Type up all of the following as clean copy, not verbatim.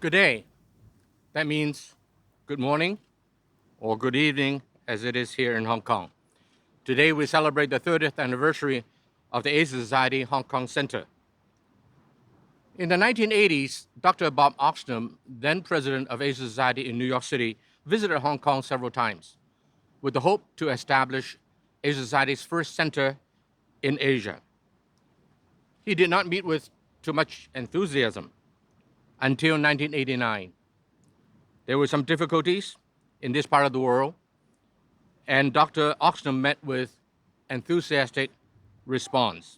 Good day. That means good morning or good evening, as it is here in Hong Kong. Today we celebrate the 30th anniversary of the Asia Society Hong Kong Center. In the 1980s, Dr. Bob Oxnam, then president of Asia Society in New York City, visited Hong Kong several times with the hope to establish Asia Society's first center in Asia. He did not meet with too much enthusiasm until 1989. There were some difficulties in this part of the world, and Dr. Oxnam met with enthusiastic response.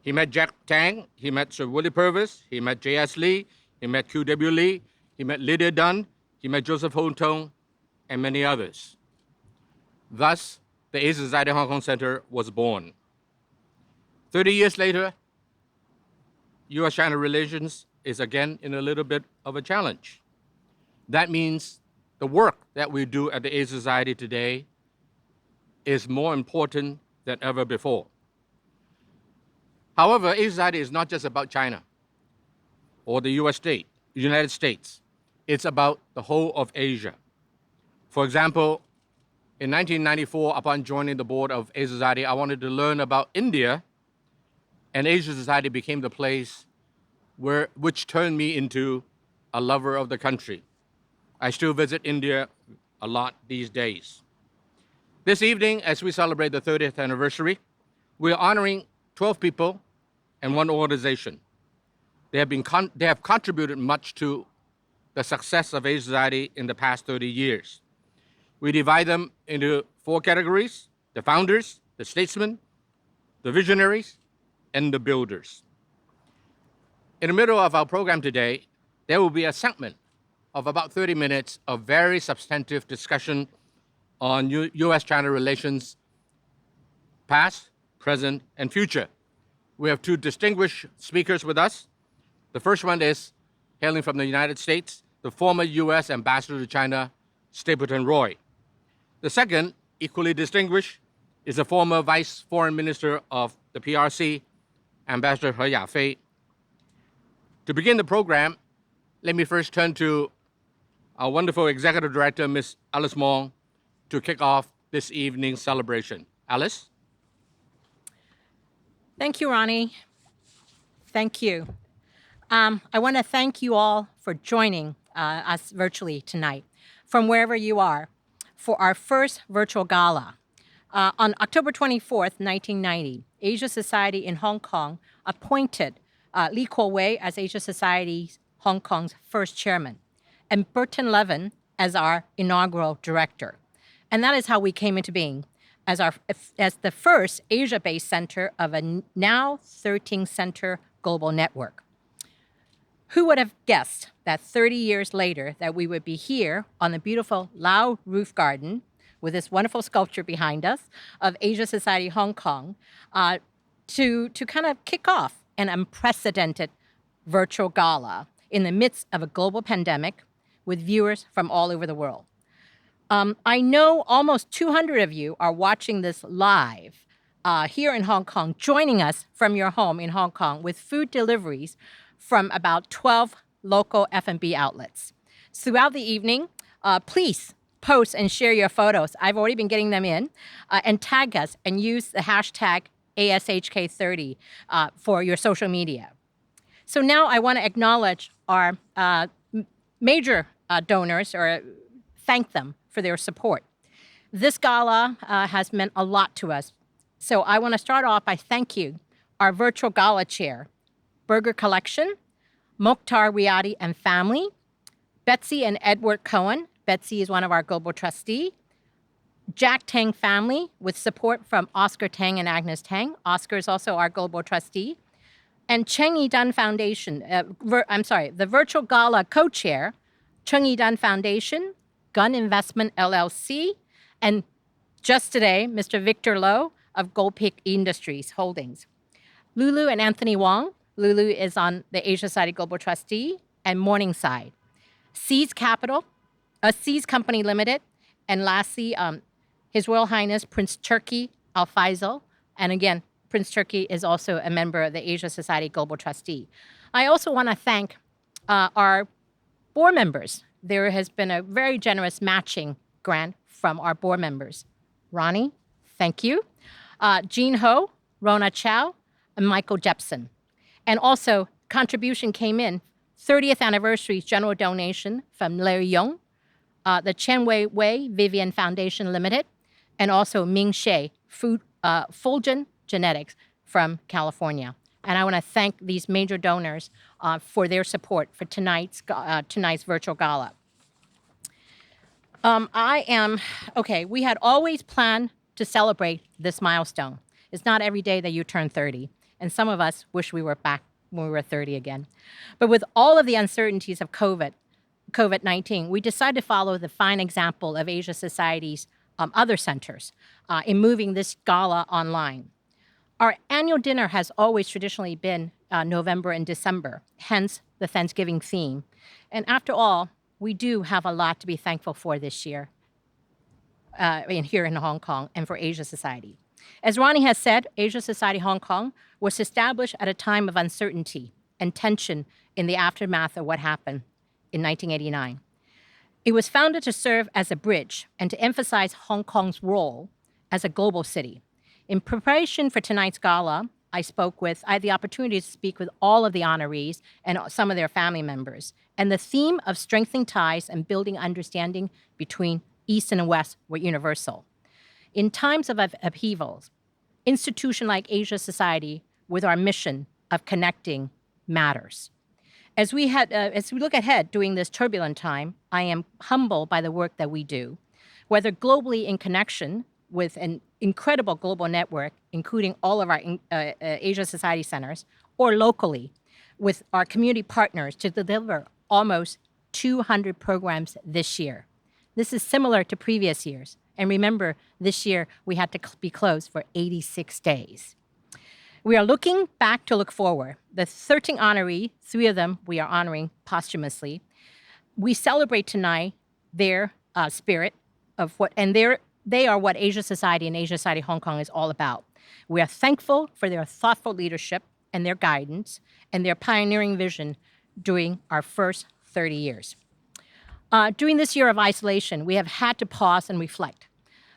He met Jack Tang, he met Sir Willie Purvis, he met J.S. Lee, he met Q.W. Lee, he met Lydia Dunn, he met Joseph Houghton, and many others. Thus, the Asia Society Hong Kong Center was born. 30 years later, U.S. China relations is again in a little bit of a challenge. That means the work that we do at the Asia Society today is more important than ever before. However, Asia Society is not just about China or the United States. It's about the whole of Asia. For example, in 1994, upon joining the board of Asia Society, I wanted to learn about India, and Asia Society became the place which turned me into a lover of the country. I still visit India a lot these days. This evening, as we celebrate the 30th anniversary, we are honoring 12 people and one organization. They have contributed much to the success of Asia Society in the past 30 years. We divide them into 4 categories: the founders, the statesmen, the visionaries, and the builders. In the middle of our program today, there will be a segment of about 30 minutes of very substantive discussion on U.S. China relations, past, present, and future. We have 2 distinguished speakers with us. The first one is, hailing from the United States, the former U.S. Ambassador to China, Stapleton Roy. The second, equally distinguished, is the former Vice Foreign Minister of the PRC, Ambassador He Yafei. To begin the program, let me first turn to our wonderful Executive Director, Ms. Alice Mong, to kick off this evening's celebration. Alice? Thank you, Ronnie. Thank you. I want to thank you all for joining us virtually tonight from wherever you are for our first virtual gala. On October 24th, 1990, Asia Society in Hong Kong appointed Lee Kuo-wei as Asia Society Hong Kong's first chairman, and Burton Levin as our inaugural director. And that is how we came into being as the first Asia-based center of a now 13-center global network. Who would have guessed that 30 years later that we would be here on the beautiful Lau Roof Garden with this wonderful sculpture behind us of Asia Society Hong Kong to kind of kick off an unprecedented virtual gala in the midst of a global pandemic with viewers from all over the world. I know almost 200 of you are watching this live here in Hong Kong, joining us from your home in Hong Kong with food deliveries from about 12 local F&B outlets. Throughout the evening, please post and share your photos. I've already been getting them in, and tag us and use the hashtag ASHK30 for your social media. So now I want to acknowledge our major donors, or thank them for their support. This gala has meant a lot to us. So I want to start off by thank you, our virtual gala chair, Burger Collection, Mokhtar Riadi and family, Betsy and Edward Cohen. Betsy is one of our global trustees. Jack Tang family with support from Oscar Tang and Agnes Tang. Oscar is also our global trustee. And Cheng Yi-Dan Foundation, the virtual gala co-chair, Cheng Yi-Dan Foundation, Gun Investment LLC, and just today, Mr. Victor Low of Gold Peak Industries Holdings. Lulu and Anthony Wong. Lulu is on the Asia Society Global Trustee, and Morningside. Seas Capital, Seas Company Limited, and lastly, His Royal Highness Prince Turki Al Faisal. And again, Prince Turki is also a member of the Asia Society Global Trustee. I also want to thank our Board members, there has been a very generous matching grant from our board members. Ronnie, thank you. Jean Ho, Rona Chow, and Michael Jepson. And also, contribution came in, 30th anniversary general donation from Larry Yong, the Chen Wei Wei Vivian Foundation Limited, and also Ming Shea, Fulgen Genetics from California. And I want to thank these major donors for their support for tonight's virtual gala. We had always planned to celebrate this milestone. It's not every day that you turn 30, and some of us wish we were back when we were 30 again. But with all of the uncertainties of COVID-19, we decided to follow the fine example of Asia Society's other centers in moving this gala online. Our annual dinner has always traditionally been November and December, hence the Thanksgiving theme. And after all, we do have a lot to be thankful for this year here in Hong Kong and for Asia Society. As Ronnie has said, Asia Society Hong Kong was established at a time of uncertainty and tension in the aftermath of what happened in 1989. It was founded to serve as a bridge and to emphasize Hong Kong's role as a global city. In preparation for tonight's gala, I had the opportunity to speak with all of the honorees and some of their family members. And the theme of strengthening ties and building understanding between East and West were universal. In times of upheavals, institution like Asia Society, with our mission of connecting, matters. As we look ahead during this turbulent time, I am humbled by the work that we do, whether globally in connection with an incredible global network, including all of our Asia Society centers, or locally with our community partners to deliver almost 200 programs this year. This is similar to previous years. And remember, this year we had to be closed for 86 days. We are looking back to look forward. The 13 honorees, 3 of them we are honoring posthumously. We celebrate tonight their spirit of they are what Asia Society and Asia Society Hong Kong is all about. We are thankful for their thoughtful leadership and their guidance and their pioneering vision during our first 30 years. During this year of isolation, we have had to pause and reflect.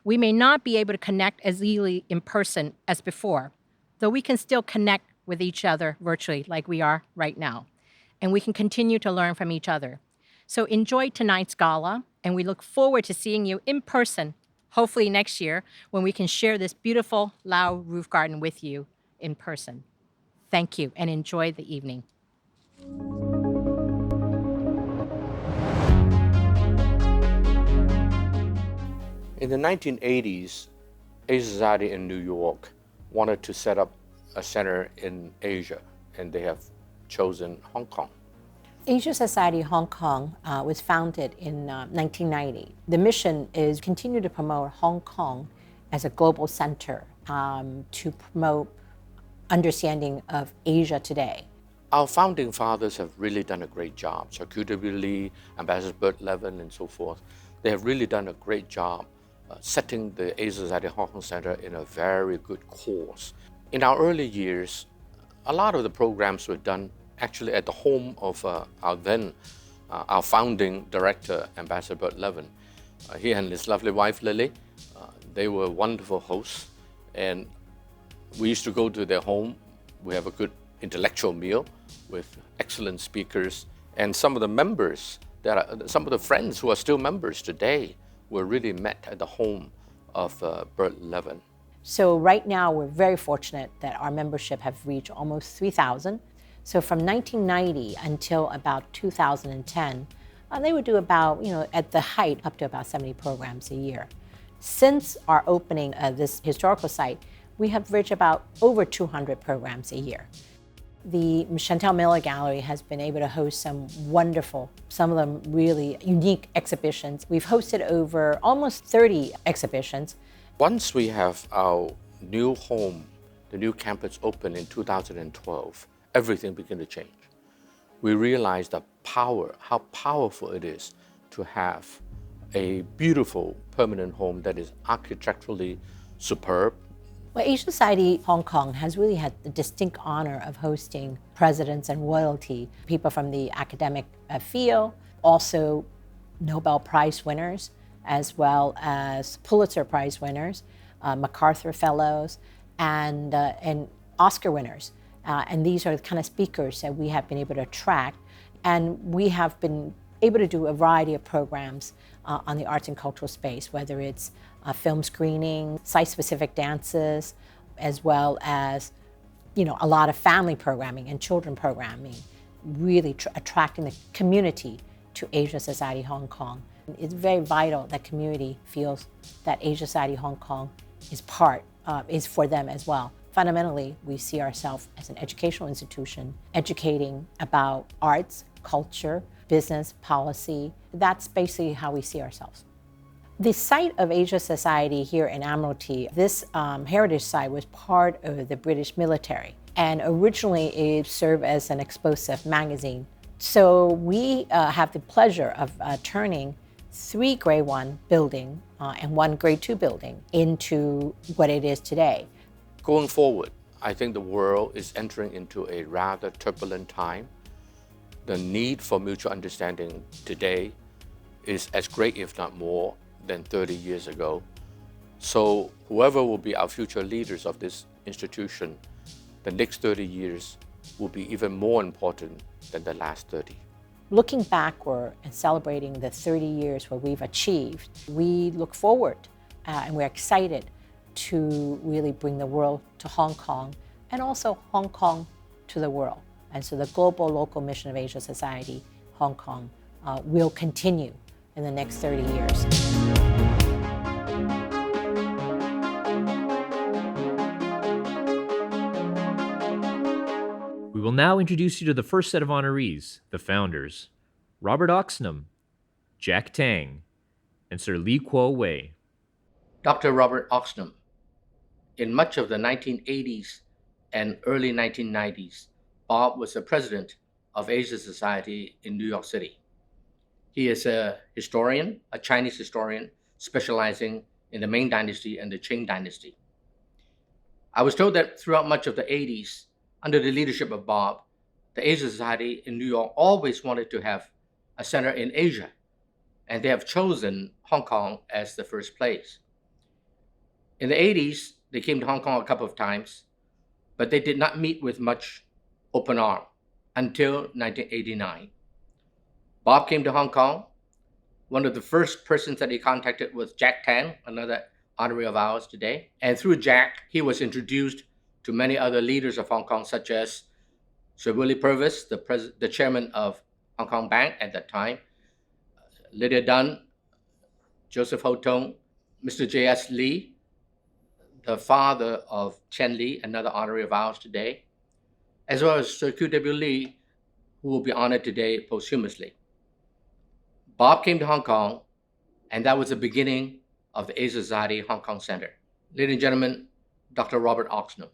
We may not be able to connect as easily in person as before, though we can still connect with each other virtually like we are right now. And we can continue to learn from each other. So enjoy tonight's gala, and we look forward to seeing you in person, hopefully next year, when we can share this beautiful Lao roof garden with you in person. Thank you, and enjoy the evening. In the 1980s, Asia Society in New York wanted to set up a center in Asia, and they have chosen Hong Kong. Asia Society Hong Kong was founded in 1990. The mission is continue to promote Hong Kong as a global center to promote understanding of Asia today. Our founding fathers have really done a great job. Charcuterie Lee, Ambassador Bert Levin, and so forth. They have really done a great job setting the Asia Society Hong Kong Center in a very good course. In our early years, a lot of the programs were done actually at the home of our founding director, Ambassador Bert Levin. He and his lovely wife, Lily, they were wonderful hosts. And we used to go to their home. We have a good intellectual meal with excellent speakers. And some of the members, some of the friends who are still members today were really met at the home of Bert Levin. So right now, we're very fortunate that our membership have reached almost 3,000. So from 1990 until about 2010, they would do about, at the height, up to about 70 programs a year. Since our opening of this historical site, we have reached about over 200 programs a year. The Chantal Miller Gallery has been able to host some of them really unique exhibitions. We've hosted over almost 30 exhibitions. Once we have our new home, the new campus open in 2012, everything began to change. We realized how powerful it is to have a beautiful permanent home that is architecturally superb. Well, Asia Society Hong Kong has really had the distinct honor of hosting presidents and royalty, people from the academic field, also Nobel Prize winners, as well as Pulitzer Prize winners, MacArthur Fellows, and Oscar winners. And these are the kind of speakers that we have been able to attract. And we have been able to do a variety of programs on the arts and cultural space, whether it's film screening, site-specific dances, as well as a lot of family programming and children programming, really attracting the community to Asia Society Hong Kong. It's very vital that community feels that Asia Society Hong Kong is for them as well. Fundamentally, we see ourselves as an educational institution, educating about arts, culture, business, policy. That's basically how we see ourselves. The site of Asia Society here in Admiralty, this heritage site was part of the British military. And originally it served as an explosive magazine. So we have the pleasure of turning 3 grade 1 buildings and 1 grade 2 building into what it is today. Going forward, I think the world is entering into a rather turbulent time. The need for mutual understanding today is as great, if not more, than 30 years ago. So whoever will be our future leaders of this institution, the next 30 years will be even more important than the last 30. Looking backward and celebrating the 30 years what we've achieved, we look forward and we're excited to really bring the world to Hong Kong and also Hong Kong to the world. And so the global local mission of Asia Society Hong Kong will continue in the next 30 years. We will now introduce you to the first set of honorees, the founders, Robert Oxenham, Jack Tang, and Sir Lee Kuo Wei. Dr. Robert Oxenham. In much of the 1980s and early 1990s, Bob was the president of Asia Society in New York City. He is a historian, a Chinese historian, specializing in the Ming Dynasty and the Qing Dynasty. I was told that throughout much of the 80s, under the leadership of Bob, the Asia Society in New York always wanted to have a center in Asia, and they have chosen Hong Kong as the first place. In the 80s, they came to Hong Kong a couple of times, but they did not meet with much open arm until 1989. Bob came to Hong Kong. One of the first persons that he contacted was Jack Tang, another honoree of ours today. And through Jack, he was introduced to many other leaders of Hong Kong, such as Sir Willie Purvis, the chairman of Hong Kong Bank at that time, Lydia Dunn, Joseph Ho Tung, Mr. J.S. Lee, the father of Chen Li, another honoree of ours today, as well as Sir Q.W. Lee, who will be honored today posthumously. Bob came to Hong Kong, and that was the beginning of the Asia Society Hong Kong Center. Ladies and gentlemen, Dr. Robert Oxenham.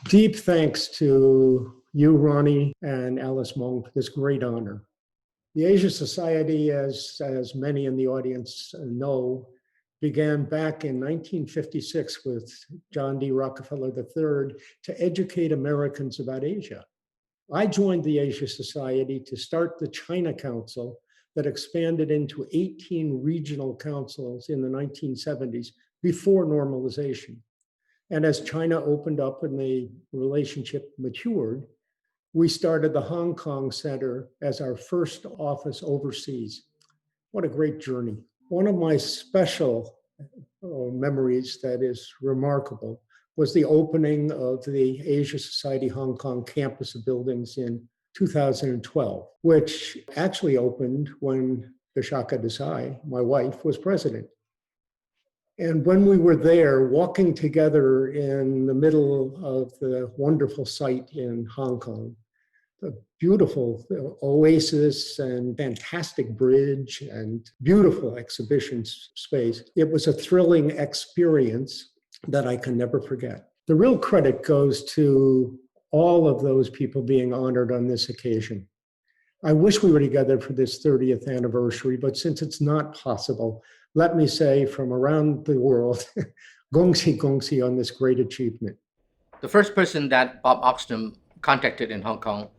Deep thanks to you, Ronnie, and Alice Mong for this great honor. The Asia Society, as many in the audience know, began back in 1956 with John D. Rockefeller III to educate Americans about Asia. I joined the Asia Society to start the China Council that expanded into 18 regional councils in the 1970s before normalization. And as China opened up and the relationship matured, we started the Hong Kong Center as our first office overseas. What a great journey. One of my special memories that is remarkable was the opening of the Asia Society Hong Kong campus of buildings in 2012, which actually opened when Vishaka Desai, my wife, was president. And when we were there walking together in the middle of the wonderful site in Hong Kong, the beautiful oasis and fantastic bridge and beautiful exhibition space, it was a thrilling experience that I can never forget. The real credit goes to all of those people being honored on this occasion. I wish we were together for this 30th anniversary, but since it's not possible, let me say from around the world, gongxi gongxi on this great achievement. The first person that Bob Oxenham contacted in Hong Kong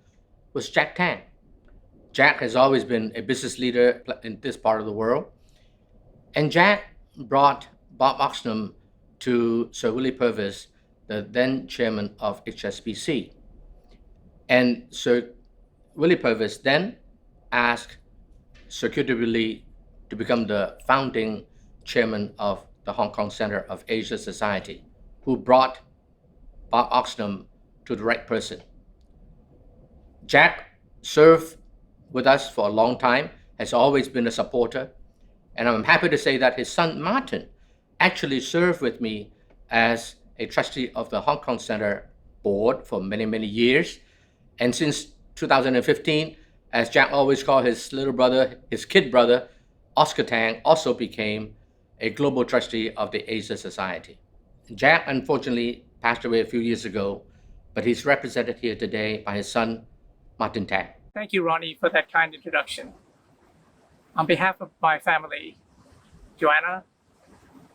was Jack Tang. Jack has always been a business leader in this part of the world. And Jack brought Bob Oxnam to Sir Willie Purvis, the then chairman of HSBC. And Sir Willie Purvis then asked Sir W. Lee to become the founding chairman of the Hong Kong Center of Asia Society, who brought Bob Oxnam to the right person. Jack served with us for a long time, has always been a supporter, and I'm happy to say that his son Martin actually served with me as a trustee of the Hong Kong Center board for many, many years. And since 2015, as Jack always called his little brother, his kid brother, Oscar Tang, also became a global trustee of the Asia Society. Jack unfortunately passed away a few years ago, but he's represented here today by his son, Martin Tang. Thank you, Ronnie, for that kind introduction. On behalf of my family, Joanna,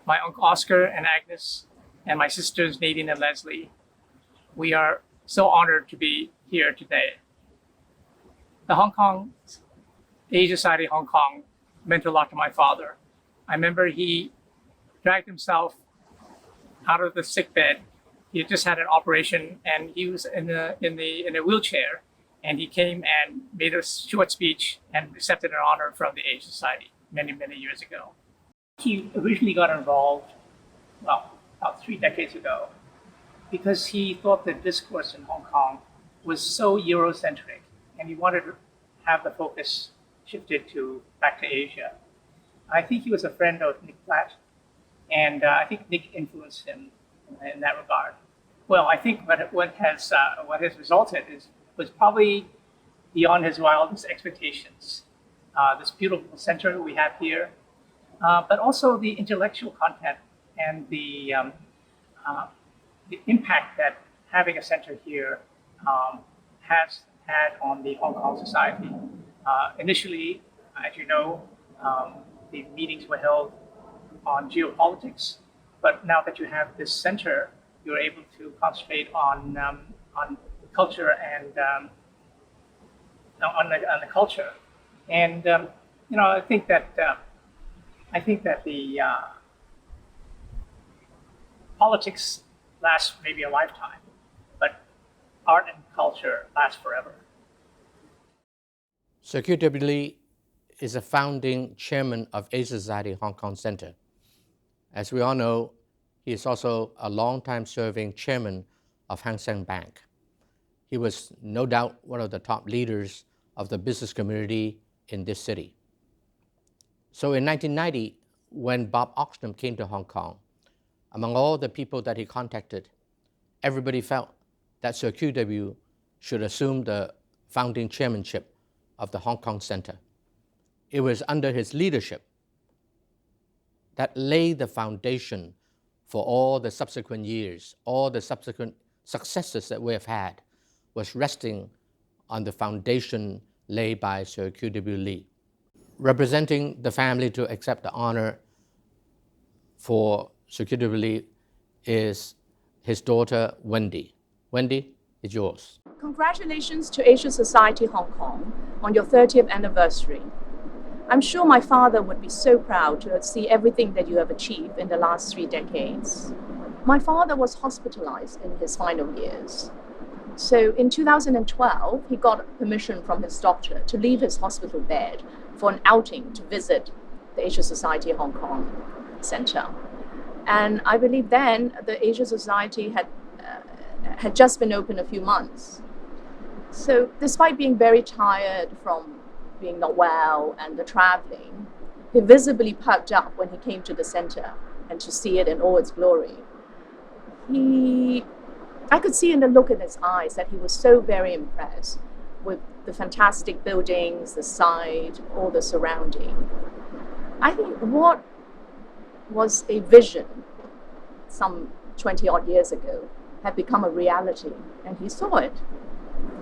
my uncle Oscar and Agnes, and my sisters Nadine and Leslie, we are so honored to be here today. The Hong Kong Asia Society Hong Kong meant a lot to my father. I remember he dragged himself out of the sick bed. He had just had an operation and he was in a wheelchair, and he came and made a short speech and accepted an honor from the Asia Society many, many years ago. He originally got involved, about 3 decades ago, because he thought the discourse in Hong Kong was so Eurocentric, and he wanted to have the focus shifted back to Asia. I think he was a friend of Nick Platt, and I think Nick influenced him in that regard. Well, I think what has resulted was probably beyond his wildest expectations. This beautiful center we have here, but also the intellectual content and the impact that having a center here has had on the Hong Kong society. Initially, as you know, the meetings were held on geopolitics, but now that you have this center, you're able to concentrate on culture and on the culture. And I think that the politics lasts maybe a lifetime, but art and culture last forever. Sir W. Lee is a founding chairman of Asia Society Hong Kong Center. As we all know, he is also a long-time serving chairman of Hang Seng Bank. He was no doubt one of the top leaders of the business community in this city. So in 1990, when Bob Oxnam came to Hong Kong, among all the people that he contacted, everybody felt that Sir QW should assume the founding chairmanship of the Hong Kong Center. It was under his leadership that laid the foundation for all the subsequent years, all the subsequent successes that we have had was resting on the foundation laid by Sir QW Lee. Representing the family to accept the honor for Sir QW Lee is his daughter, Wendy. Wendy, it's yours. Congratulations to Asia Society Hong Kong on your 30th anniversary. I'm sure my father would be so proud to see everything that you have achieved in the last 3 decades. My father was hospitalized in his final years. So in 2012, he got permission from his doctor to leave his hospital bed for an outing to visit the Asia Society Hong Kong Center. And I believe then the Asia Society had just been open a few months. So despite being very tired from being not well and the traveling, he visibly perked up when he came to the center and to see it in all its glory. I could see in the look in his eyes that he was so very impressed with the fantastic buildings, the site, all the surrounding. I think what was a vision some 20 odd years ago had become a reality, and he saw it.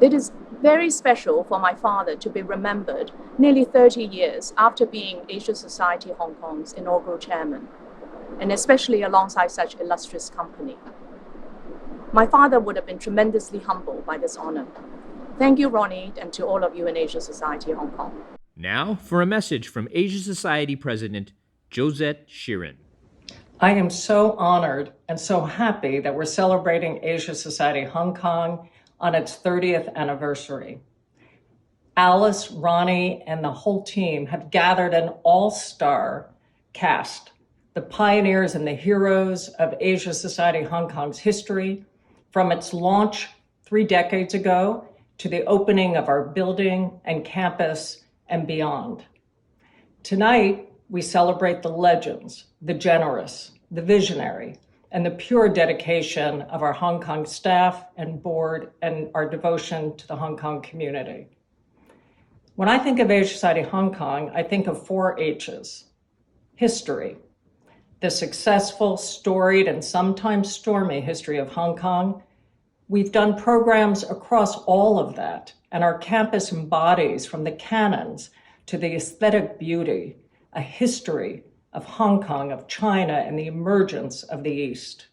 It is very special for my father to be remembered nearly 30 years after being Asia Society Hong Kong's inaugural chairman, and especially alongside such illustrious company. My father would have been tremendously humbled by this honor. Thank you, Ronnie, and to all of you in Asia Society Hong Kong. Now for a message from Asia Society President Josette Sheeran. I am so honored and so happy that we're celebrating Asia Society Hong Kong on its 30th anniversary. Alice, Ronnie, and the whole team have gathered an all-star cast, the pioneers and the heroes of Asia Society Hong Kong's history, from its launch 3 decades ago to the opening of our building and campus and beyond. Tonight, we celebrate the legends, the generous, the visionary, and the pure dedication of our Hong Kong staff and board and our devotion to the Hong Kong community. When I think of Asia Society Hong Kong, I think of 4 H's. History, the successful, storied, and sometimes stormy history of Hong Kong. We've done programs across all of that, and our campus embodies, from the canons to the aesthetic beauty, a history of Hong Kong, of China, and the emergence of the East.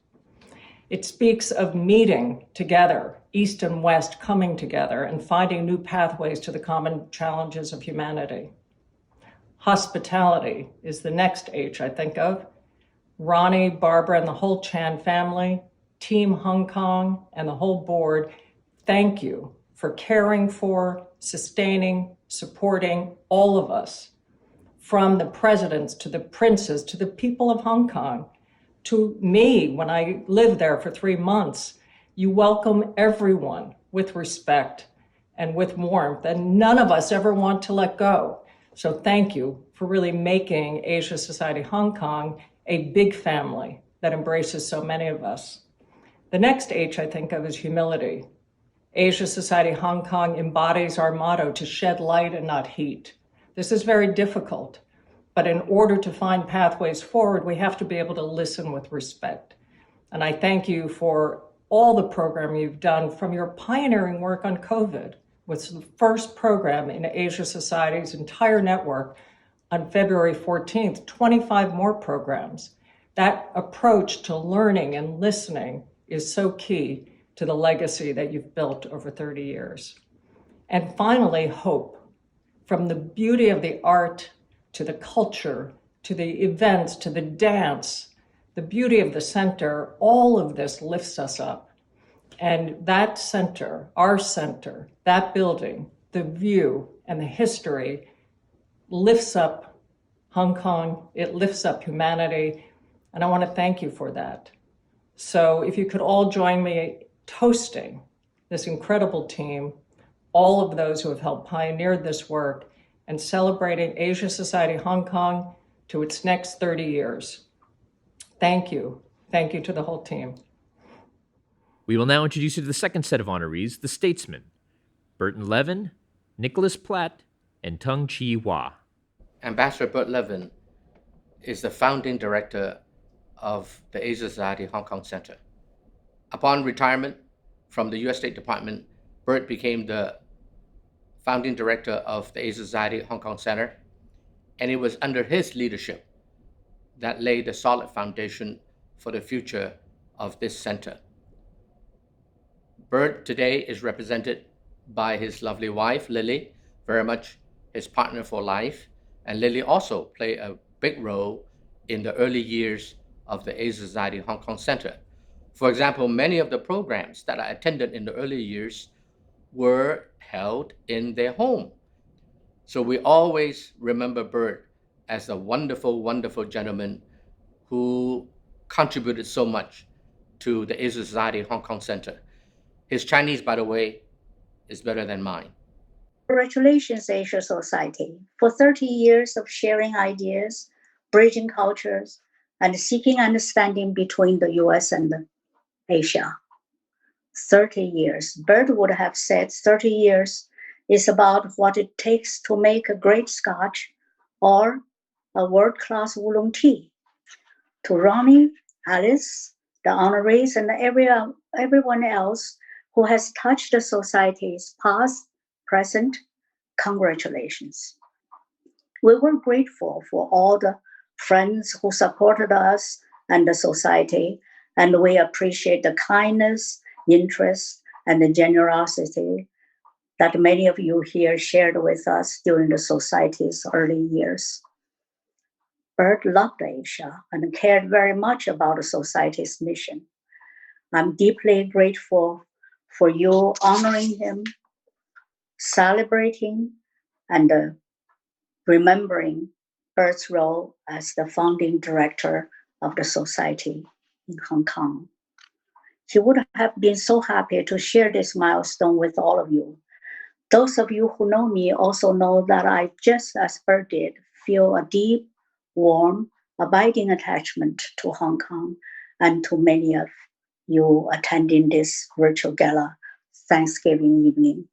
It speaks of meeting together, East and West coming together and finding new pathways to the common challenges of humanity. Hospitality is the next H I think of. Ronnie, Barbara, and the whole Chan family, Team Hong Kong, and the whole board, thank you for caring for, sustaining, supporting all of us, from the presidents to the princes to the people of Hong Kong. To me, when I lived there for 3 months, you welcome everyone with respect and with warmth, and none of us ever want to let go. So thank you for really making Asia Society Hong Kong a big family that embraces so many of us. The next H I think of is humility. Asia Society Hong Kong embodies our motto to shed light and not heat. This is very difficult, but in order to find pathways forward, we have to be able to listen with respect. And I thank you for all the program you've done, from your pioneering work on COVID, with the first program in Asia Society's entire network on February 14th, 25 more programs. That approach to learning and listening is so key to the legacy that you've built over 30 years. And finally, hope. From the beauty of the art to the culture, to the events, to the dance, the beauty of the center, all of this lifts us up. And that center, our center, that building, the view and the history lifts up Hong Kong, it lifts up humanity, and I want to thank you for that. So if you could all join me toasting this incredible team, all of those who have helped pioneer this work, and celebrating Asia Society Hong Kong to its next 30 years. Thank you. Thank you to the whole team. We will now introduce you to the second set of honorees, the statesmen, Burton Levin, Nicholas Platt, and Tung Chi Hua. Ambassador Bert Levin is the founding director of the Asia Society Hong Kong Center. Upon retirement from the U.S. State Department, Bert became the founding director of the Asia Society Hong Kong Center, and it was under his leadership that laid a solid foundation for the future of this center. Bert today is represented by his lovely wife, Lily, very much his partner for life, and Lily also played a big role in the early years of the Asia Society Hong Kong Center. For example, many of the programs that I attended in the early years were held in their home. So we always remember Bert as a wonderful, wonderful gentleman who contributed so much to the Asia Society Hong Kong Center. His Chinese, by the way, is better than mine. Congratulations, Asia Society, for 30 years of sharing ideas, bridging cultures, and seeking understanding between the US and Asia. 30 years. Bert would have said 30 years is about what it takes to make a great scotch or a world-class oolong tea. To Ronnie, Alice, the honorees, and everyone else who has touched the society's past, present, congratulations. We were grateful for all the friends who supported us and the society, and we appreciate the kindness, interest, and the generosity that many of you here shared with us during the Society's early years. Bert loved Asia and cared very much about the Society's mission. I'm deeply grateful for you honoring him, celebrating, and remembering Bert's role as the founding director of the Society in Hong Kong. He would have been so happy to share this milestone with all of you. Those of you who know me also know that I, just as Bert did, feel a deep, warm, abiding attachment to Hong Kong and to many of you attending this virtual gala Thanksgiving evening.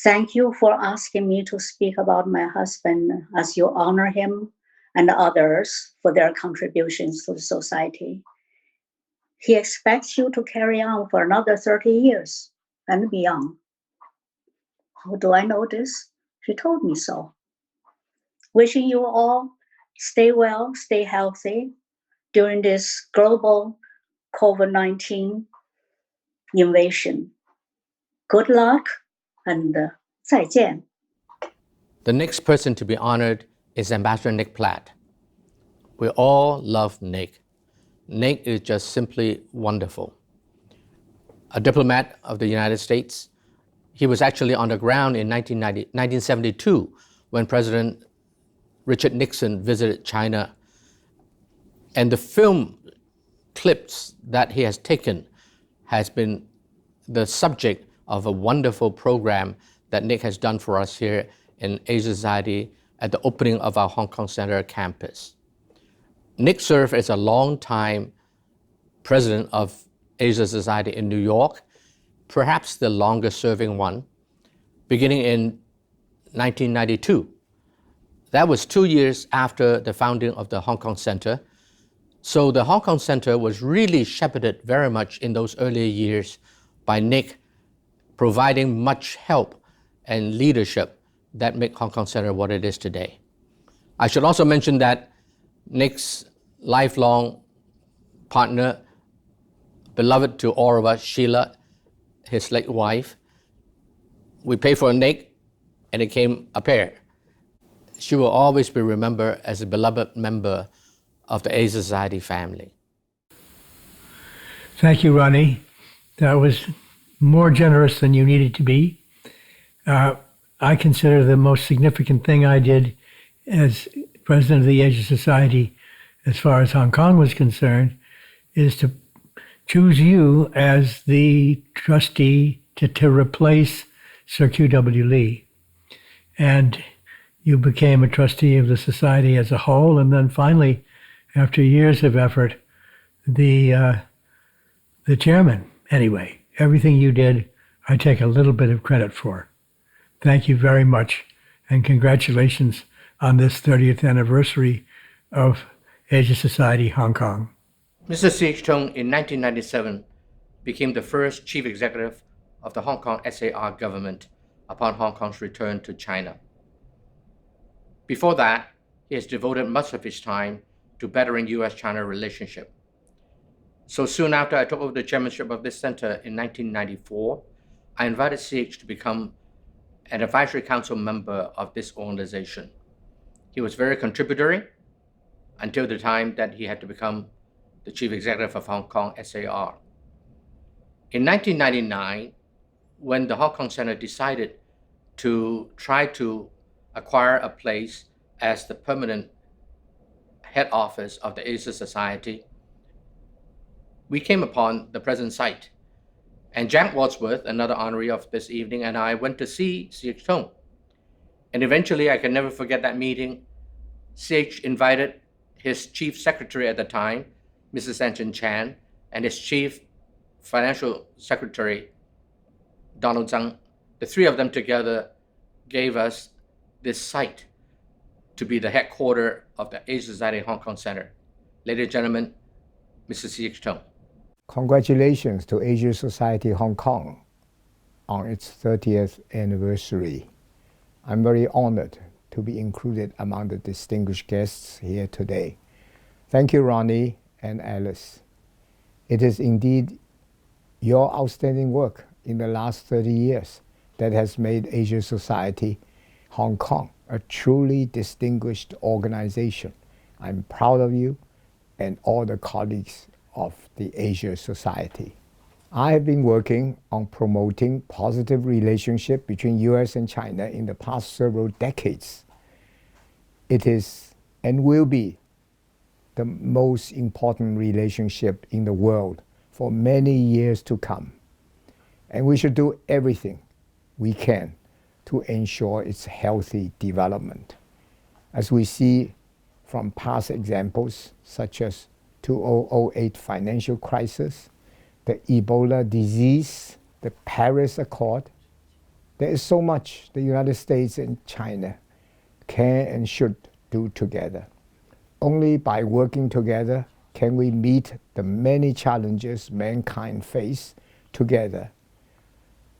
Thank you for asking me to speak about my husband as you honor him and others for their contributions to the Society. He expects you to carry on for another 30 years and beyond. How do I know this? He told me so. Wishing you all stay well, stay healthy during this global COVID-19 invasion. Good luck and 再见. The next person to be honored is Ambassador Nick Platt. We all love Nick. Nick is just simply wonderful. A diplomat of the United States, he was actually on the ground in 1972 when President Richard Nixon visited China. And the film clips that he has taken has been the subject of a wonderful program that Nick has done for us here in Asia Society at the opening of our Hong Kong Center campus. Nick served as a long-time president of Asia Society in New York, perhaps the longest-serving one, beginning in 1992. That was 2 years after the founding of the Hong Kong Center. So the Hong Kong Center was really shepherded very much in those earlier years by Nick, providing much help and leadership that make Hong Kong Center what it is today. I should also mention that Nick's lifelong partner, beloved to all of us, Sheila, his late wife, we paid for Nick and it came a pair. She will always be remembered as a beloved member of the Asia Society family. Thank you, Ronnie. That was more generous than you needed to be. I consider the most significant thing I did as president of the Asia Society, as far as Hong Kong was concerned, is to choose you as the trustee to replace Sir Q.W. Lee. And you became a trustee of the society as a whole, and then finally, after years of effort, the chairman. Anyway, everything you did, I take a little bit of credit for. Thank you very much, and congratulations on this 30th anniversary of Asia Society Hong Kong. Mr. C.H. Tung in 1997 became the first chief executive of the Hong Kong SAR government upon Hong Kong's return to China. Before that, he has devoted much of his time to bettering U.S. China relationship. So soon after I took over the chairmanship of this center in 1994, I invited CH to become an advisory council member of this organization. He was very contributory until the time that he had to become the chief executive of Hong Kong SAR. In 1999, when the Hong Kong Center decided to try to acquire a place as the permanent head office of the Asia Society, we came upon the present site. And Jack Wadsworth, another honoree of this evening, and I went to see C.H. Tung. And eventually, I can never forget that meeting. C.H. invited his chief secretary at the time, Mrs. Anchen Chan, and his chief financial secretary, Donald Zhang. The three of them together gave us this site to be the headquarters of the Asia Society Hong Kong Center. Ladies and gentlemen, Mr. C.H. Tung. Congratulations to Asia Society Hong Kong on its 30th anniversary. I'm very honored to be included among the distinguished guests here today. Thank you, Ronnie and Alice. It is indeed your outstanding work in the last 30 years that has made Asia Society Hong Kong a truly distinguished organization. I'm proud of you and all the colleagues of the Asia Society. I have been working on promoting positive relationship between U.S. and China in the past several decades. It is and will be the most important relationship in the world for many years to come. And we should do everything we can to ensure its healthy development. As we see from past examples such as 2008 financial crisis, the Ebola disease, the Paris Accord, there is so much the United States and China can and should do together. Only by working together can we meet the many challenges mankind face together,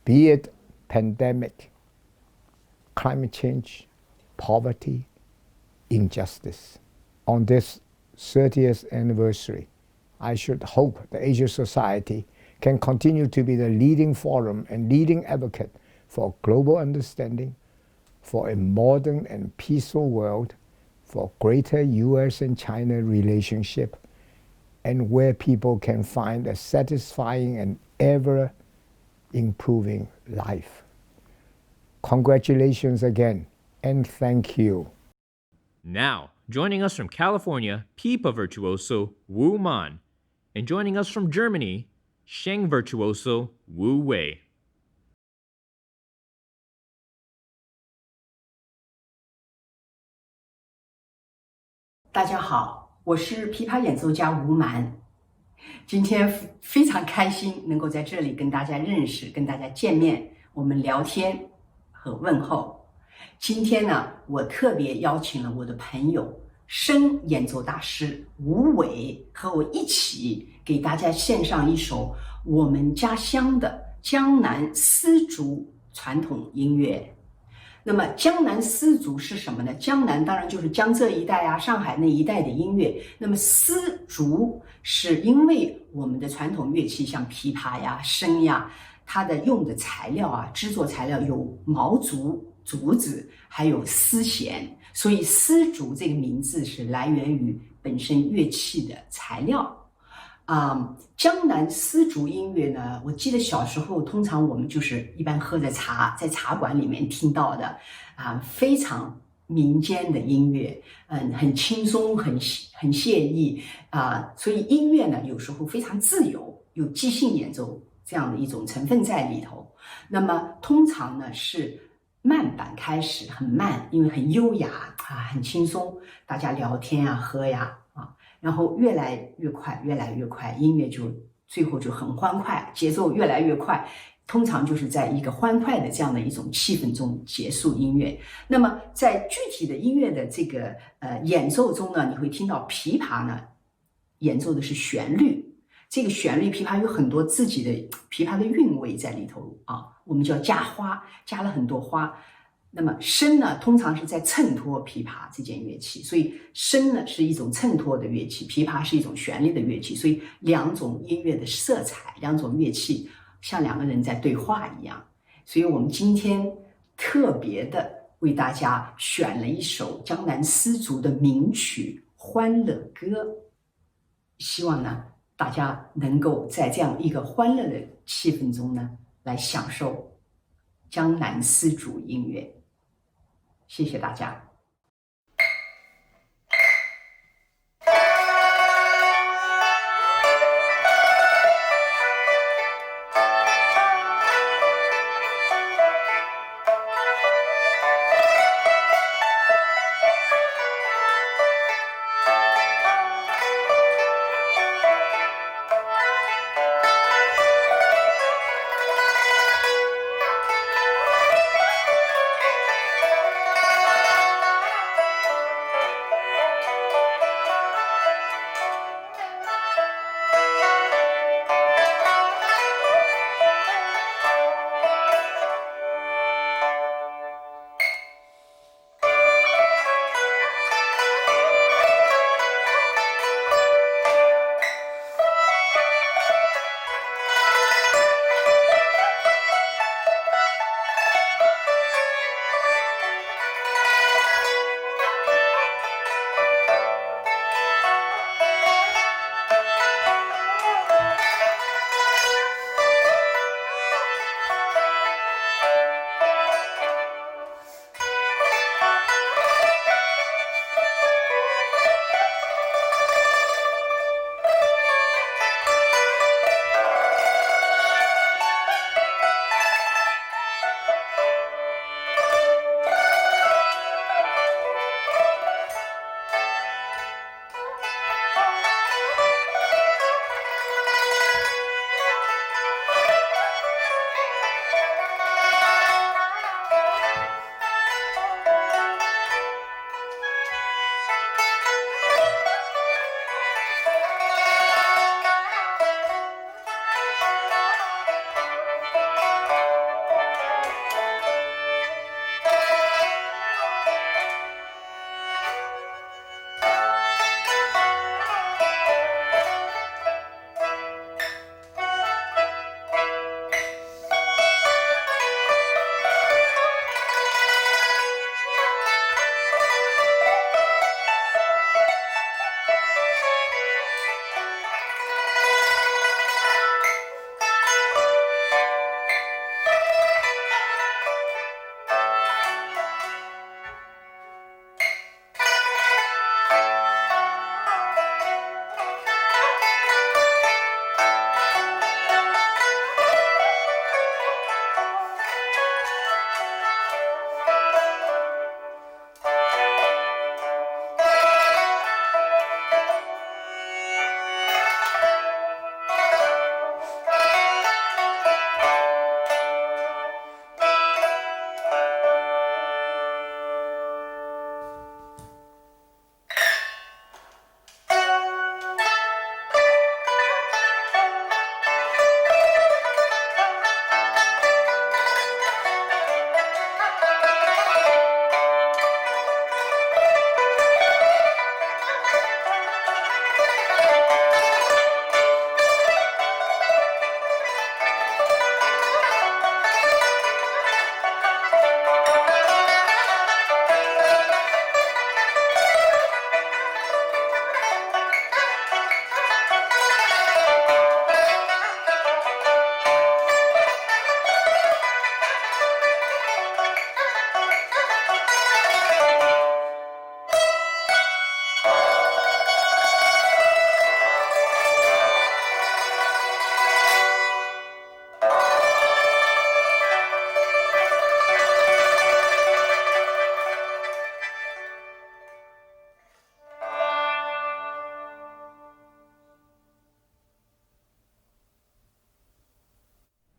be it pandemic, climate change, poverty, injustice. On this 30th anniversary, I should hope the Asia Society can continue to be the leading forum and leading advocate for global understanding, for a modern and peaceful world, for greater U.S. and China relationship, and where people can find a satisfying and ever improving life. Congratulations again, and thank you. Now, joining us from California, pipa virtuoso Wu Man, and joining us from Germany, Sheng virtuoso Wu Wei. 大家好，我是琵琶演奏家吴蛮。今天非常开心能够在这里跟大家认识，跟大家见面，我们聊天和问候。今天呢，我特别邀请了我的朋友声演奏大师吴伟和我一起给大家献上一首我们家乡的江南丝竹传统音乐。那么江南丝竹是什么呢？江南当然就是江浙一带啊，上海那一带的音乐。那么丝竹是因为我们的传统乐器像琵琶呀、笙呀，它的用的材料啊，制作材料有毛竹、竹子，还有丝弦，所以丝竹这个名字是来源于本身乐器的材料。江南丝竹音乐呢，我记得小时候通常我们就是一般喝着茶，在茶馆里面听到的非常民间的音乐，很轻松，很惬意所以音乐呢有时候非常自由，有即兴演奏这样的一种成分在里头。那么通常呢是慢板开始，很慢，因为很优雅很轻松，大家聊天喝呀然后越来越快，越来越快，音乐就最后就很欢快，节奏越来越快，通常就是在一个欢快的这样的一种气氛中结束音乐。那么在具体的音乐的这个演奏中呢，你会听到琵琶呢演奏的是旋律，这个旋律琵琶有很多自己的琵琶的韵味在里头我们叫加花，加了很多花。那么笙呢，通常是在衬托琵琶这件乐器，所以笙呢是一种衬托的乐器，琵琶是一种旋律的乐器，所以两种音乐的色彩，两种乐器像两个人在对话一样。所以我们今天特别的为大家选了一首江南丝竹的名曲《欢乐歌》，希望呢大家能够在这样一个欢乐的气氛中呢来享受江南丝竹音乐。谢谢大家。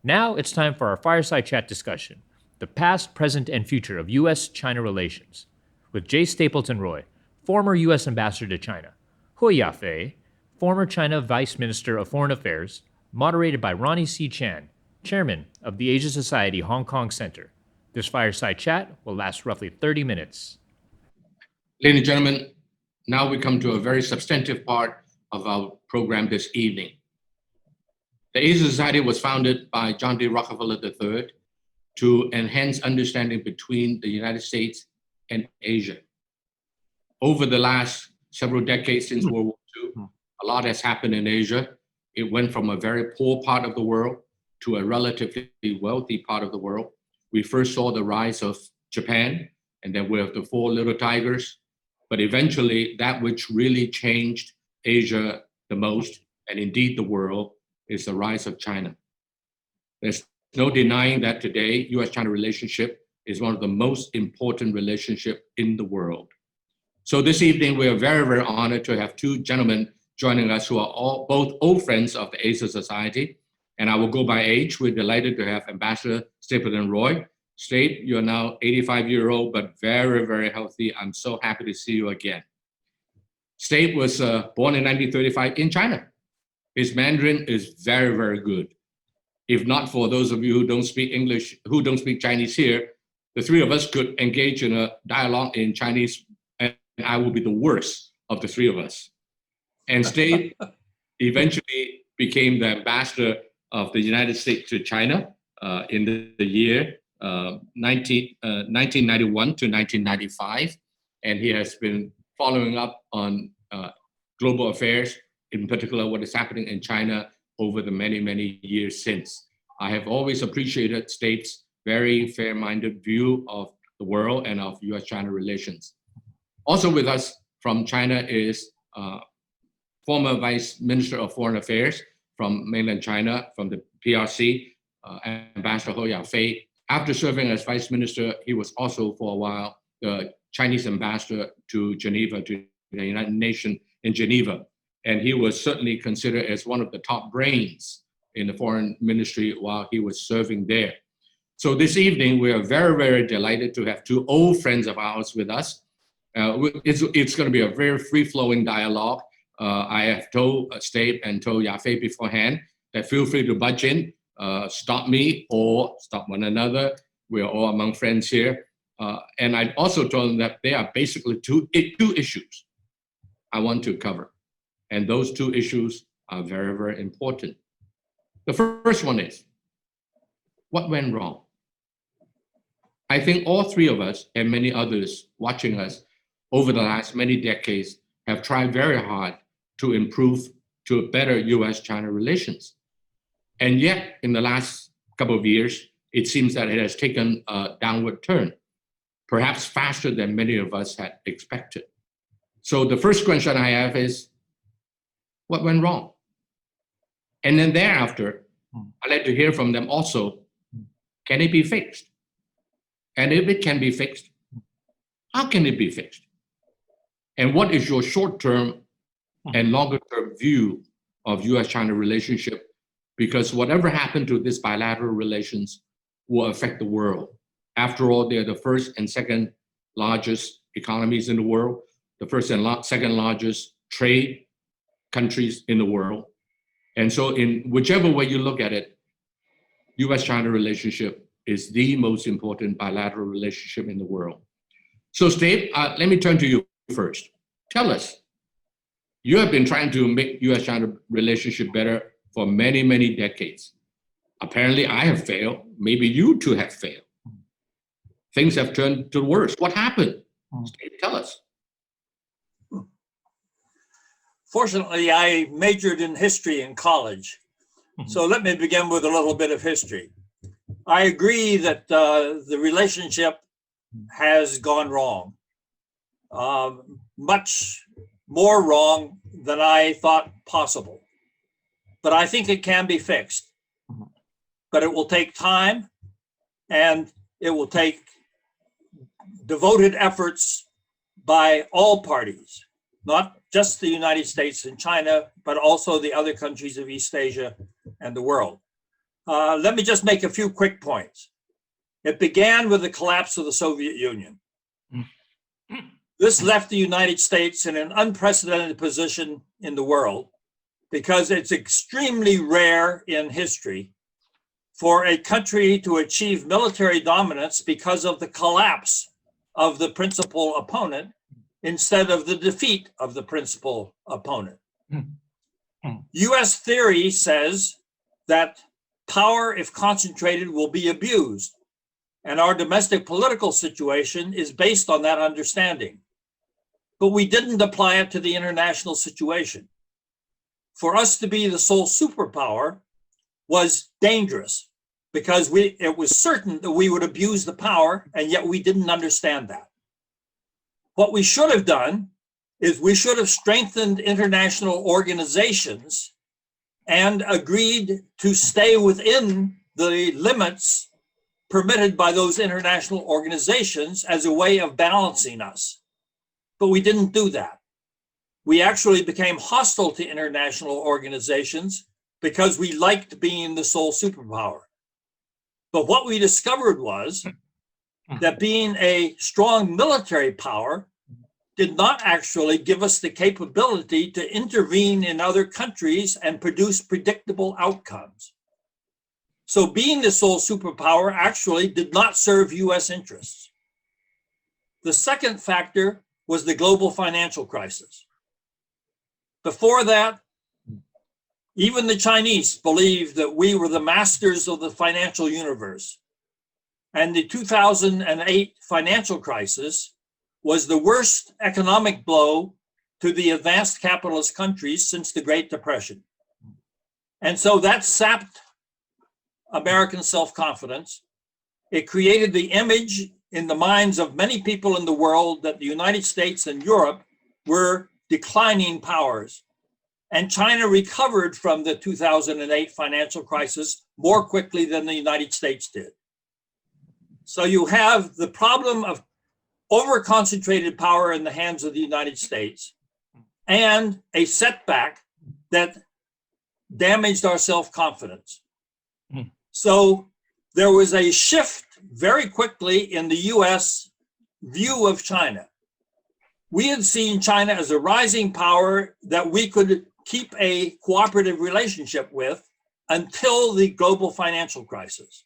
Now it's time for our fireside chat discussion, the past, present, and future of U.S. China relations, with J. Stapleton Roy, former U.S. Ambassador to China, Hu Yafei, former China Vice Minister of Foreign Affairs, moderated by Ronnie C. Chan, Chairman of the Asia Society Hong Kong Center. This fireside chat will last roughly 30 minutes. Ladies and gentlemen, now we come to a very substantive part of our program this evening. The Asia Society was founded by John D. Rockefeller III to enhance understanding between the United States and Asia. Over the last several decades since World War II, a lot has happened in Asia. It went from a very poor part of the world to a relatively wealthy part of the world. We first saw the rise of Japan, and then we have the four little tigers. But eventually, that which really changed Asia the most, and indeed the world, is the rise of China. There's no denying that today, U.S.-China relationship is one of the most important relationships in the world. So this evening, we are very, very honored to have two gentlemen joining us who are both old friends of the Asia Society. And I will go by age. We're delighted to have Ambassador Stapleton Roy. State, you're now 85-year-old, but very, very healthy. I'm so happy to see you again. State was born in 1935 in China. His Mandarin is very, very good. If not for those of you who don't speak English, who don't speak Chinese here, the three of us could engage in a dialogue in Chinese, and I will be the worst of the three of us. And State eventually became the ambassador of the United States to China in the year 1991 to 1995. And he has been following up on global affairs, in particular what is happening in China over the many, many years since. I have always appreciated State's very fair-minded view of the world and of U.S.-China relations. Also with us from China is former Vice Minister of Foreign Affairs from mainland China, from the PRC, Ambassador Hu Yafei. After serving as Vice Minister, he was also for a while the Chinese ambassador to Geneva, to the United Nations in Geneva. And he was certainly considered as one of the top brains in the foreign ministry while he was serving there. So this evening, we are very, very delighted to have two old friends of ours with us. It's going to be a very free-flowing dialogue. I have told State and told Yafei beforehand that feel free to budge in, stop me or stop one another. We are all among friends here. And I also told them that there are basically two issues I want to cover. And those two issues are very, very important. The first one is, what went wrong? I think all three of us and many others watching us over the last many decades have tried very hard to improve to better U.S.-China relations. And yet, in the last couple of years, it seems that it has taken a downward turn, perhaps faster than many of us had expected. So the first question I have is, what went wrong? And then thereafter, I'd like to hear from them also, can it be fixed? And if it can be fixed, how can it be fixed? And what is your short-term and longer-term view of U.S.-China relationship? Because whatever happened to this bilateral relations will affect the world. After all, they're the first and second largest economies in the world, the first and second largest trade countries in the world. And so in whichever way you look at it, U.S.-China relationship is the most important bilateral relationship in the world. So State, let me turn to you first. Tell us, you have been trying to make U.S.-China relationship better for many, many decades. Apparently I have failed. Maybe you too have failed. Things have turned to the worse. What happened? State, tell us. Fortunately, I majored in history in college. So let me begin with a little bit of history. I agree that the relationship has gone wrong. Much more wrong than I thought possible. But I think it can be fixed. But it will take time, and it will take devoted efforts by all parties, not just the United States and China, but also the other countries of East Asia and the world. let me just make a few quick points. It began with the collapse of the Soviet Union. This left the United States in an unprecedented position in the world because it's extremely rare in history for a country to achieve military dominance because of the collapse of the principal opponent instead of the defeat of the principal opponent. US theory says that power, if concentrated, will be abused. And our domestic political situation is based on that understanding. But we didn't apply it to the international situation. For us to be the sole superpower was dangerous because it was certain that we would abuse the power, and yet we didn't understand that. What we should have done is we should have strengthened international organizations and agreed to stay within the limits permitted by those international organizations as a way of balancing us. But we didn't do that. We actually became hostile to international organizations because we liked being the sole superpower. But what we discovered was that being a strong military power did not actually give us the capability to intervene in other countries and produce predictable outcomes. So being the sole superpower actually did not serve US interests. The second factor was the global financial crisis. Before that, even the Chinese believed that we were the masters of the financial universe. And the 2008 financial crisis was the worst economic blow to the advanced capitalist countries since the Great Depression. And so that sapped American self-confidence. It created the image in the minds of many people in the world that the United States and Europe were declining powers. And China recovered from the 2008 financial crisis more quickly than the United States did. So you have the problem of over-concentrated power in the hands of the United States and a setback that damaged our self-confidence. So there was a shift very quickly in the US view of China. We had seen China as a rising power that we could keep a cooperative relationship with until the global financial crisis.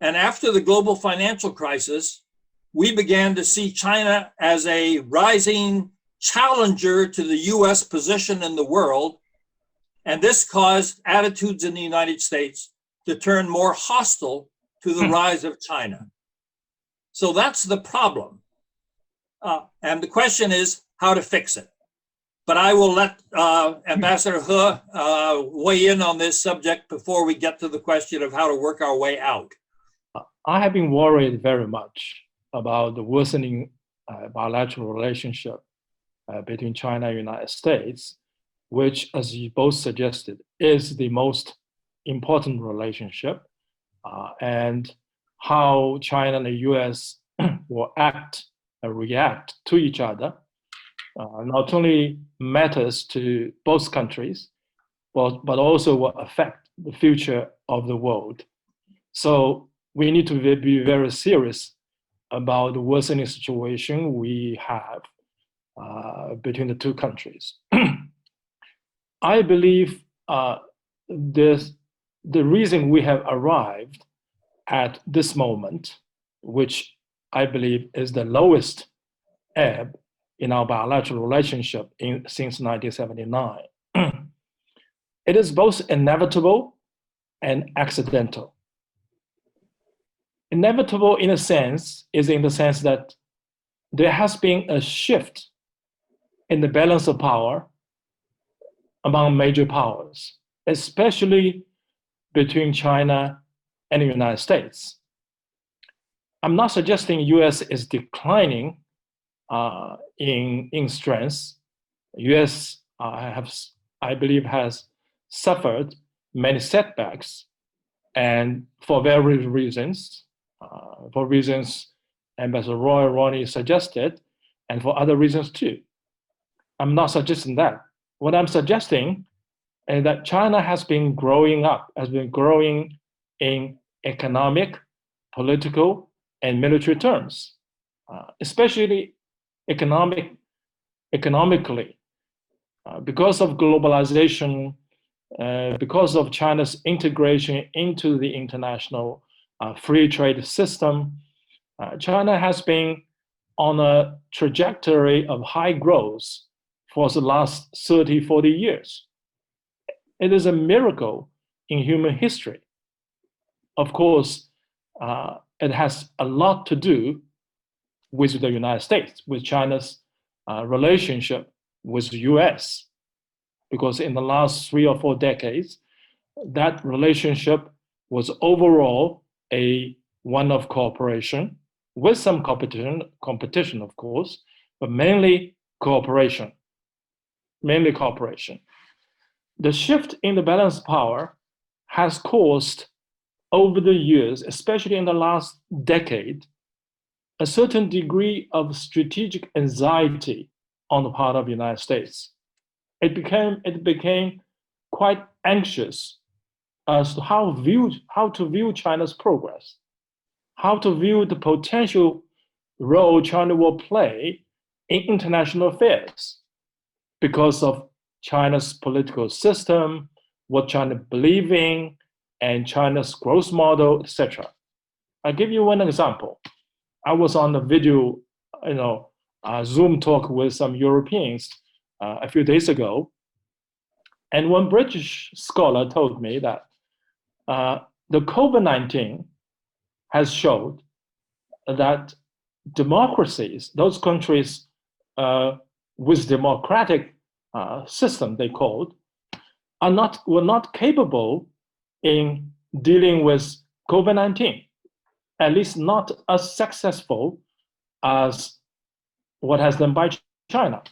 And after the global financial crisis, we began to see China as a rising challenger to the US position in the world. And this caused attitudes in the United States to turn more hostile to the rise of China. So that's the problem. And the question is how to fix it. But I will let Ambassador He weigh in on this subject before we get to the question of how to work our way out. I have been worried very much about the worsening bilateral relationship between China and the United States, which, as you both suggested, is the most important relationship, and how China and the US will act and react to each other not only matters to both countries, but also will affect the future of the world. So we need to be very serious about the worsening situation we have between the two countries. I believe the reason we have arrived at this moment, which I believe is the lowest ebb in our bilateral relationship since 1979, it is both inevitable and accidental. Inevitable in a sense is in the sense that there has been a shift in the balance of power among major powers, especially between China and the United States. I'm not suggesting US is declining in strength. US, I believe, has suffered many setbacks, and for various reasons, Ambassador Ronnie suggested, and for other reasons too. I'm not suggesting that. What I'm suggesting and that China has been growing in economic, political, and military terms, especially economically, because of globalization, because of China's integration into the international free trade system. China has been on a trajectory of high growth for the last 30, 40 years. It is a miracle in human history. Of course, it has a lot to do with the United States, with China's relationship with the US, because in the last 3 or 4 decades, that relationship was overall one of cooperation, with some competition, of course, but mainly cooperation. The shift in the balance of power has caused, over the years, especially in the last decade, a certain degree of strategic anxiety on the part of the United States. It became quite anxious as to how to view China's progress, how to view the potential role China will play in international affairs because of China's political system, what China believes in, and China's growth model, etc. I'll give you one example. I was on a video, Zoom talk with some Europeans a few days ago, and one British scholar told me that the COVID-19 has showed that democracies, those countries with democratic system, they called, were not capable in dealing with COVID-19, at least not as successful as what has done by China.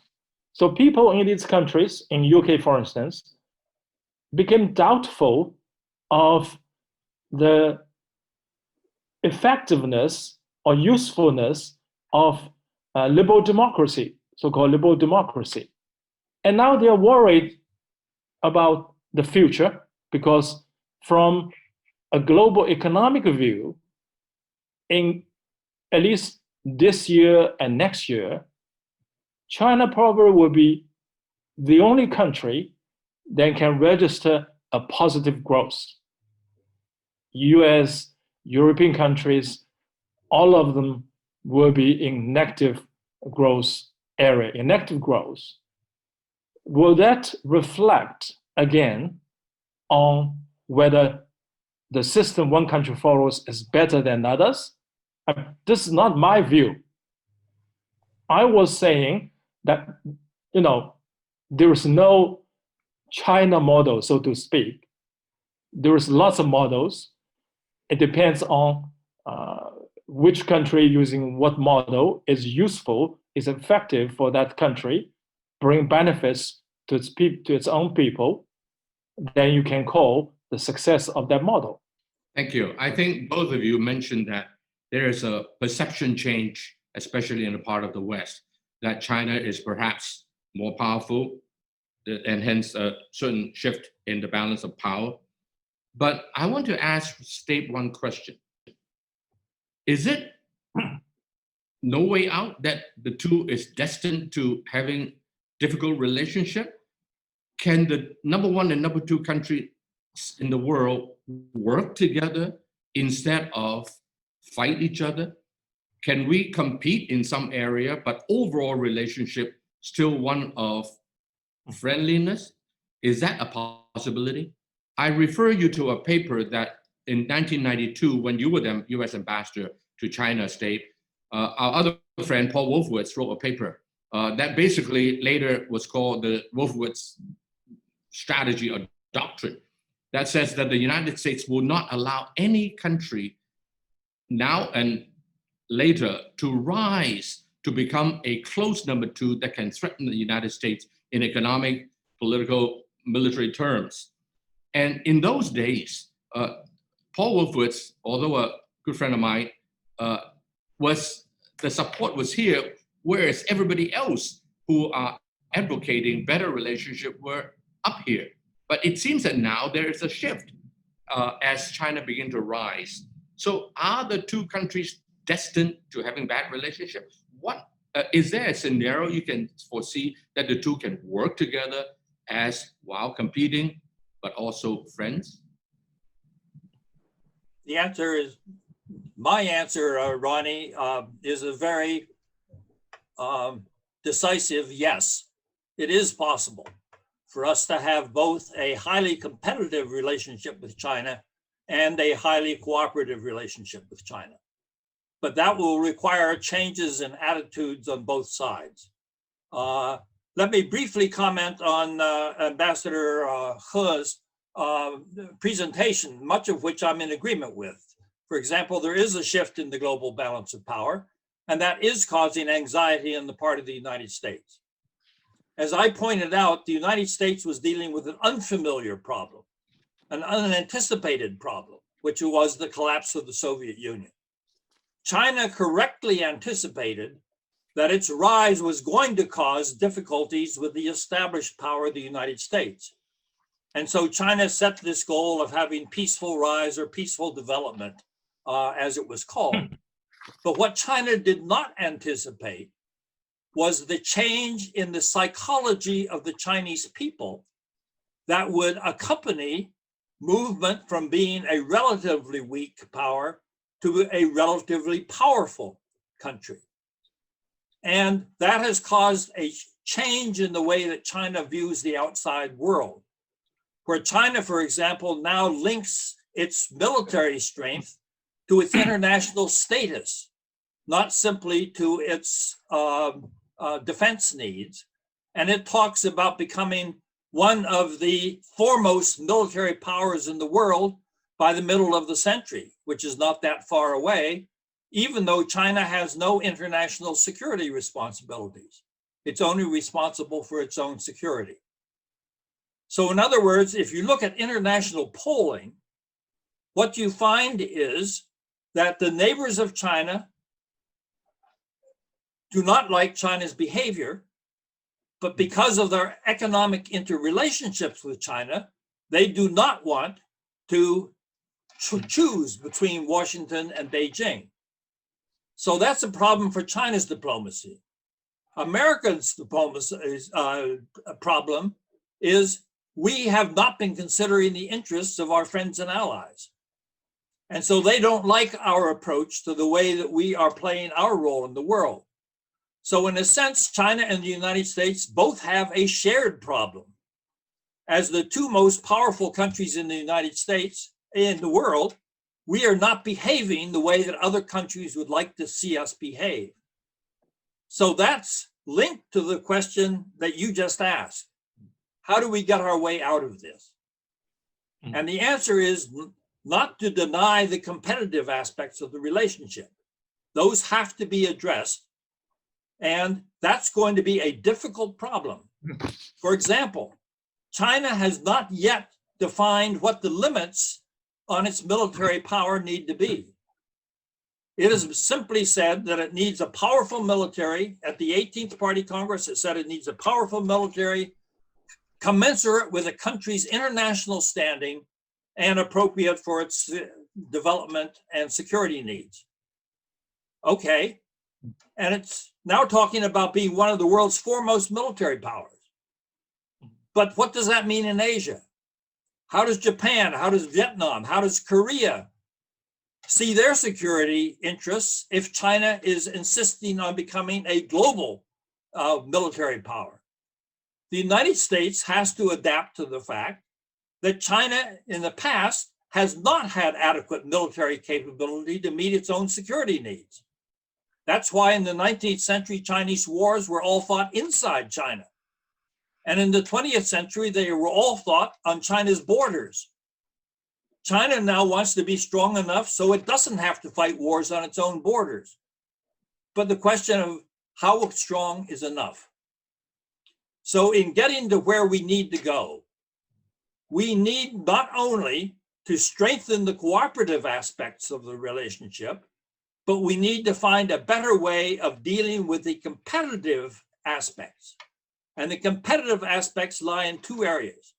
So people in these countries, in UK, for instance, became doubtful of the effectiveness or usefulness of liberal democracy, so-called liberal democracy. And now they are worried about the future because from a global economic view, in at least this year and next year, China probably will be the only country that can register a positive growth. US, European countries, all of them will be in negative growth area, in negative growth. Will that reflect again on whether the system one country follows is better than others? This is not my view. I was saying that, there is no China model, so to speak. There is lots of models. It depends on which country using what model is useful, is effective for that country, bring benefits to its own people, then you can call the success of that model. Thank you. I think both of you mentioned that there is a perception change, especially in the part of the West, that China is perhaps more powerful and hence a certain shift in the balance of power. But I want to state one question. Is it no way out that the two is destined to having difficult relationship? Can the number one and number two countries in the world work together instead of fight each other? Can we compete in some area, but overall relationship still one of friendliness? Is that a possibility? I refer you to a paper that in 1992, when you were the U.S. ambassador to China State, our other friend, Paul Wolfowitz, wrote a paper that basically later was called the Wolfowitz strategy or doctrine that says that the United States will not allow any country now and later to rise to become a close number two that can threaten the United States in economic, political, military terms. And in those days, Paul Wolfowitz, although a good friend of mine, the support was here, whereas everybody else who are advocating better relationship were up here. But it seems that now there is a shift as China begin to rise. So are the two countries destined to having bad relationships? What is there a scenario you can foresee that the two can work together as while competing, but also friends? The answer is, my answer, Ronnie, is a very decisive yes. It is possible for us to have both a highly competitive relationship with China and a highly cooperative relationship with China. But that will require changes in attitudes on both sides. Let me briefly comment on Ambassador He's presentation, much of which I'm in agreement with. For example, there is a shift in the global balance of power, and that is causing anxiety on the part of the United States. As I pointed out, the United States was dealing with an unfamiliar problem, an unanticipated problem, which was the collapse of the Soviet Union. China correctly anticipated that its rise was going to cause difficulties with the established power of the United States. And so China set this goal of having peaceful rise or peaceful development, as it was called. But what China did not anticipate was the change in the psychology of the Chinese people that would accompany movement from being a relatively weak power to a relatively powerful country. And that has caused a change in the way that China views the outside world, where China, for example, now links its military strength to its international status, not simply to its defense needs. And it talks about becoming one of the foremost military powers in the world by the middle of the century, which is not that far away, even though China has no international security responsibilities. It's only responsible for its own security. So in other words, if you look at international polling, what you find is that the neighbors of China do not like China's behavior, but because of their economic interrelationships with China, they do not want to choose between Washington and Beijing. So that's a problem for China's diplomacy. America's diplomacy problem is we have not been considering the interests of our friends and allies. And so they don't like our approach to the way that we are playing our role in the world. So in a sense, China and the United States both have a shared problem. As the two most powerful countries in the United States, in the world, we are not behaving the way that other countries would like to see us behave. So that's linked to the question that you just asked. How do we get our way out of this? And the answer is not to deny the competitive aspects of the relationship. Those have to be addressed. And that's going to be a difficult problem. For example, China has not yet defined what the limits on its military power need to be. It has simply said that it needs a powerful military. At the 18th Party Congress, it said it needs a powerful military commensurate with a country's international standing and appropriate for its development and security needs. Okay, and it's now talking about being one of the world's foremost military powers. But what does that mean in Asia? How does Japan, how does Vietnam, how does Korea see their security interests if China is insisting on becoming a global military power? The United States has to adapt to the fact that China in the past has not had adequate military capability to meet its own security needs. That's why in the 19th century, Chinese wars were all fought inside China. And in the 20th century, they were all fought on China's borders. China now wants to be strong enough so it doesn't have to fight wars on its own borders. But the question of how strong is enough? So in getting to where we need to go, we need not only to strengthen the cooperative aspects of the relationship, but we need to find a better way of dealing with the competitive aspects. And the competitive aspects lie in two areas.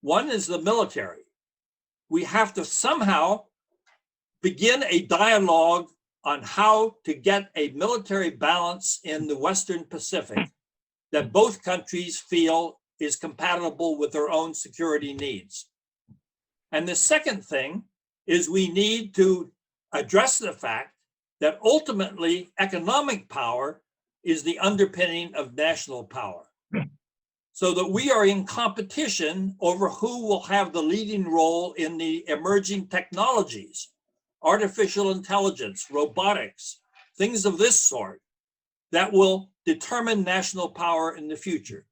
One is the military. We have to somehow begin a dialogue on how to get a military balance in the Western Pacific that both countries feel is compatible with their own security needs. And the second thing is we need to address the fact that ultimately economic power is the underpinning of national power. So that we are in competition over who will have the leading role in the emerging technologies, artificial intelligence, robotics, things of this sort that will determine national power in the future.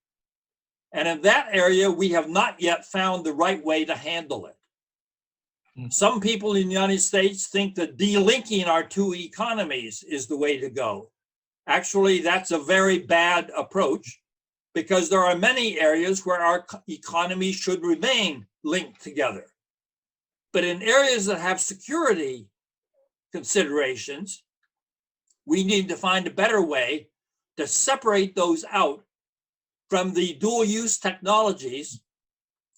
And in that area, we have not yet found the right way to handle it. Some people in the United States think that delinking our two economies is the way to go. Actually, that's a very bad approach, because there are many areas where our economy should remain linked together. But in areas that have security considerations, we need to find a better way to separate those out from the dual use technologies,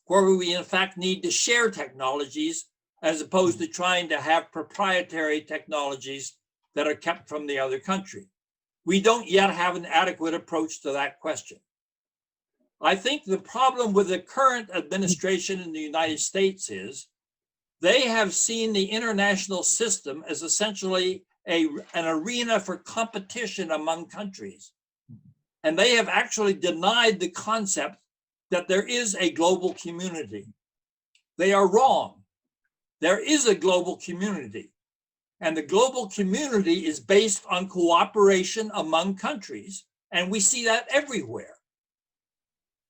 where we in fact need to share technologies as opposed to trying to have proprietary technologies that are kept from the other country. We don't yet have an adequate approach to that question. I think the problem with the current administration in the United States is they have seen the international system as essentially an arena for competition among countries. And they have actually denied the concept that there is a global community. They are wrong. There is a global community. And the global community is based on cooperation among countries. And we see that everywhere.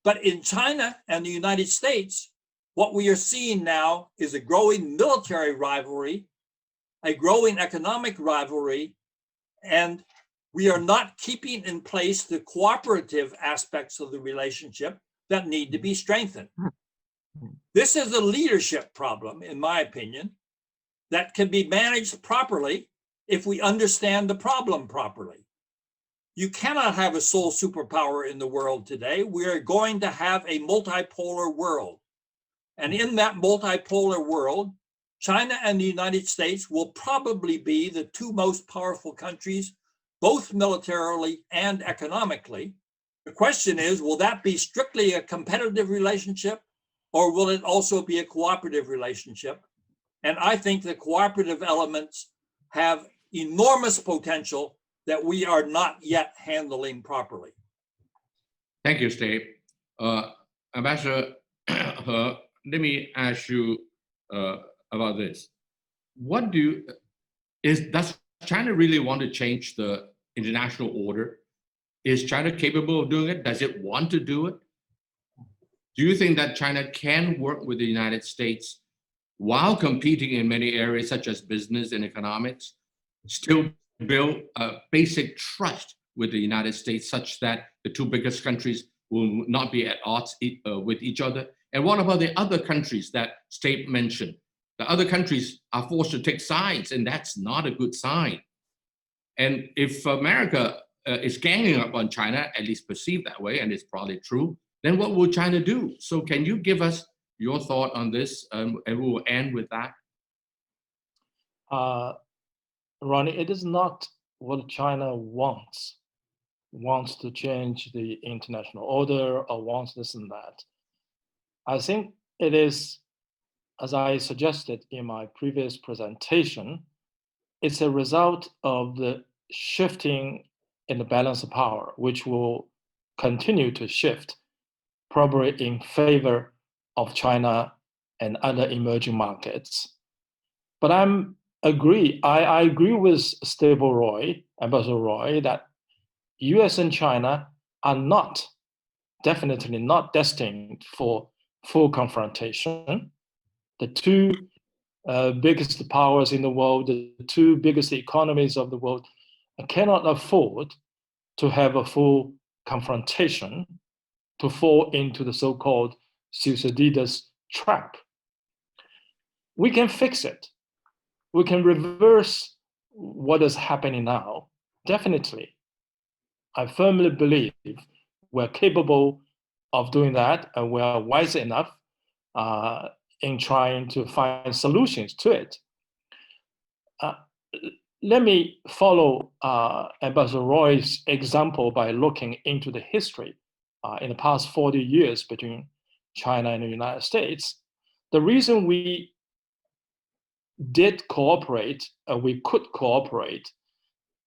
But in China and the United States, what we are seeing now is a growing military rivalry, a growing economic rivalry, and we are not keeping in place the cooperative aspects of the relationship that need to be strengthened. This is a leadership problem, in my opinion, that can be managed properly if we understand the problem properly. You cannot have a sole superpower in the world today. We are going to have a multipolar world. And in that multipolar world, China and the United States will probably be the two most powerful countries, both militarily and economically. The question is, will that be strictly a competitive relationship, or will it also be a cooperative relationship? And I think the cooperative elements have enormous potential that we are not yet handling properly. Thank you, Steve. Ambassador let me ask you about this. Does China really want to change the international order? Is China capable of doing it? Does it want to do it? Do you think that China can work with the United States while competing in many areas such as business and economics, still build a basic trust with the United States such that the two biggest countries will not be at odds with each other? And what about the other countries that Steve mentioned? The other countries are forced to take sides, and that's not a good sign. And if America is ganging up on China, at least perceived that way, and it's probably true, then what will China do? So can you give us your thought on this, and we will end with that? Ronnie, it is not what China wants to change the international order or wants this and that. I think it is, as I suggested in my previous presentation, it's a result of the shifting in the balance of power, which will continue to shift, probably in favor of China and other emerging markets. But I agree with Ambassador Roy, that US and China are definitely not destined for full confrontation. The two biggest powers in the world, the two biggest economies of the world, cannot afford to have a full confrontation, to fall into the so-called Thucydides trap. We can fix it. We can reverse what is happening now. Definitely. I firmly believe we're capable of doing that, and we are wise enough in trying to find solutions to it. Let me follow Ambassador Roy's example by looking into the history in the past 40 years between China and the United States. The reason we did cooperate, we could cooperate,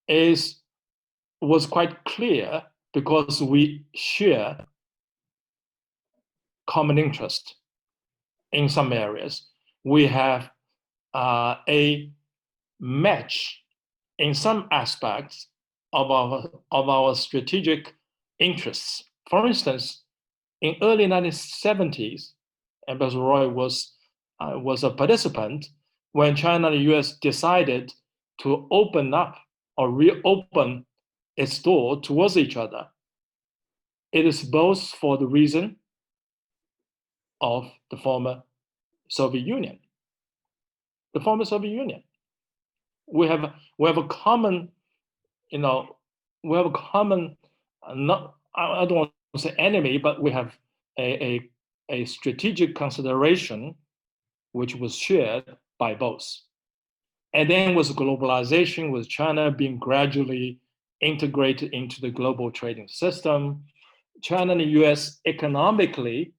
was quite clear because we share common interest in some areas. We have a match in some aspects of our strategic interests. For instance, in early 1970s, Ambassador Roy was a participant when China and the US decided to open up or reopen its door towards each other. It is both for the reason of the former Soviet Union. The former Soviet Union. We have a common, not, I don't want to say enemy, but we have a strategic consideration which was shared by both. And then with globalization, with China being gradually integrated into the global trading system, China and the US economically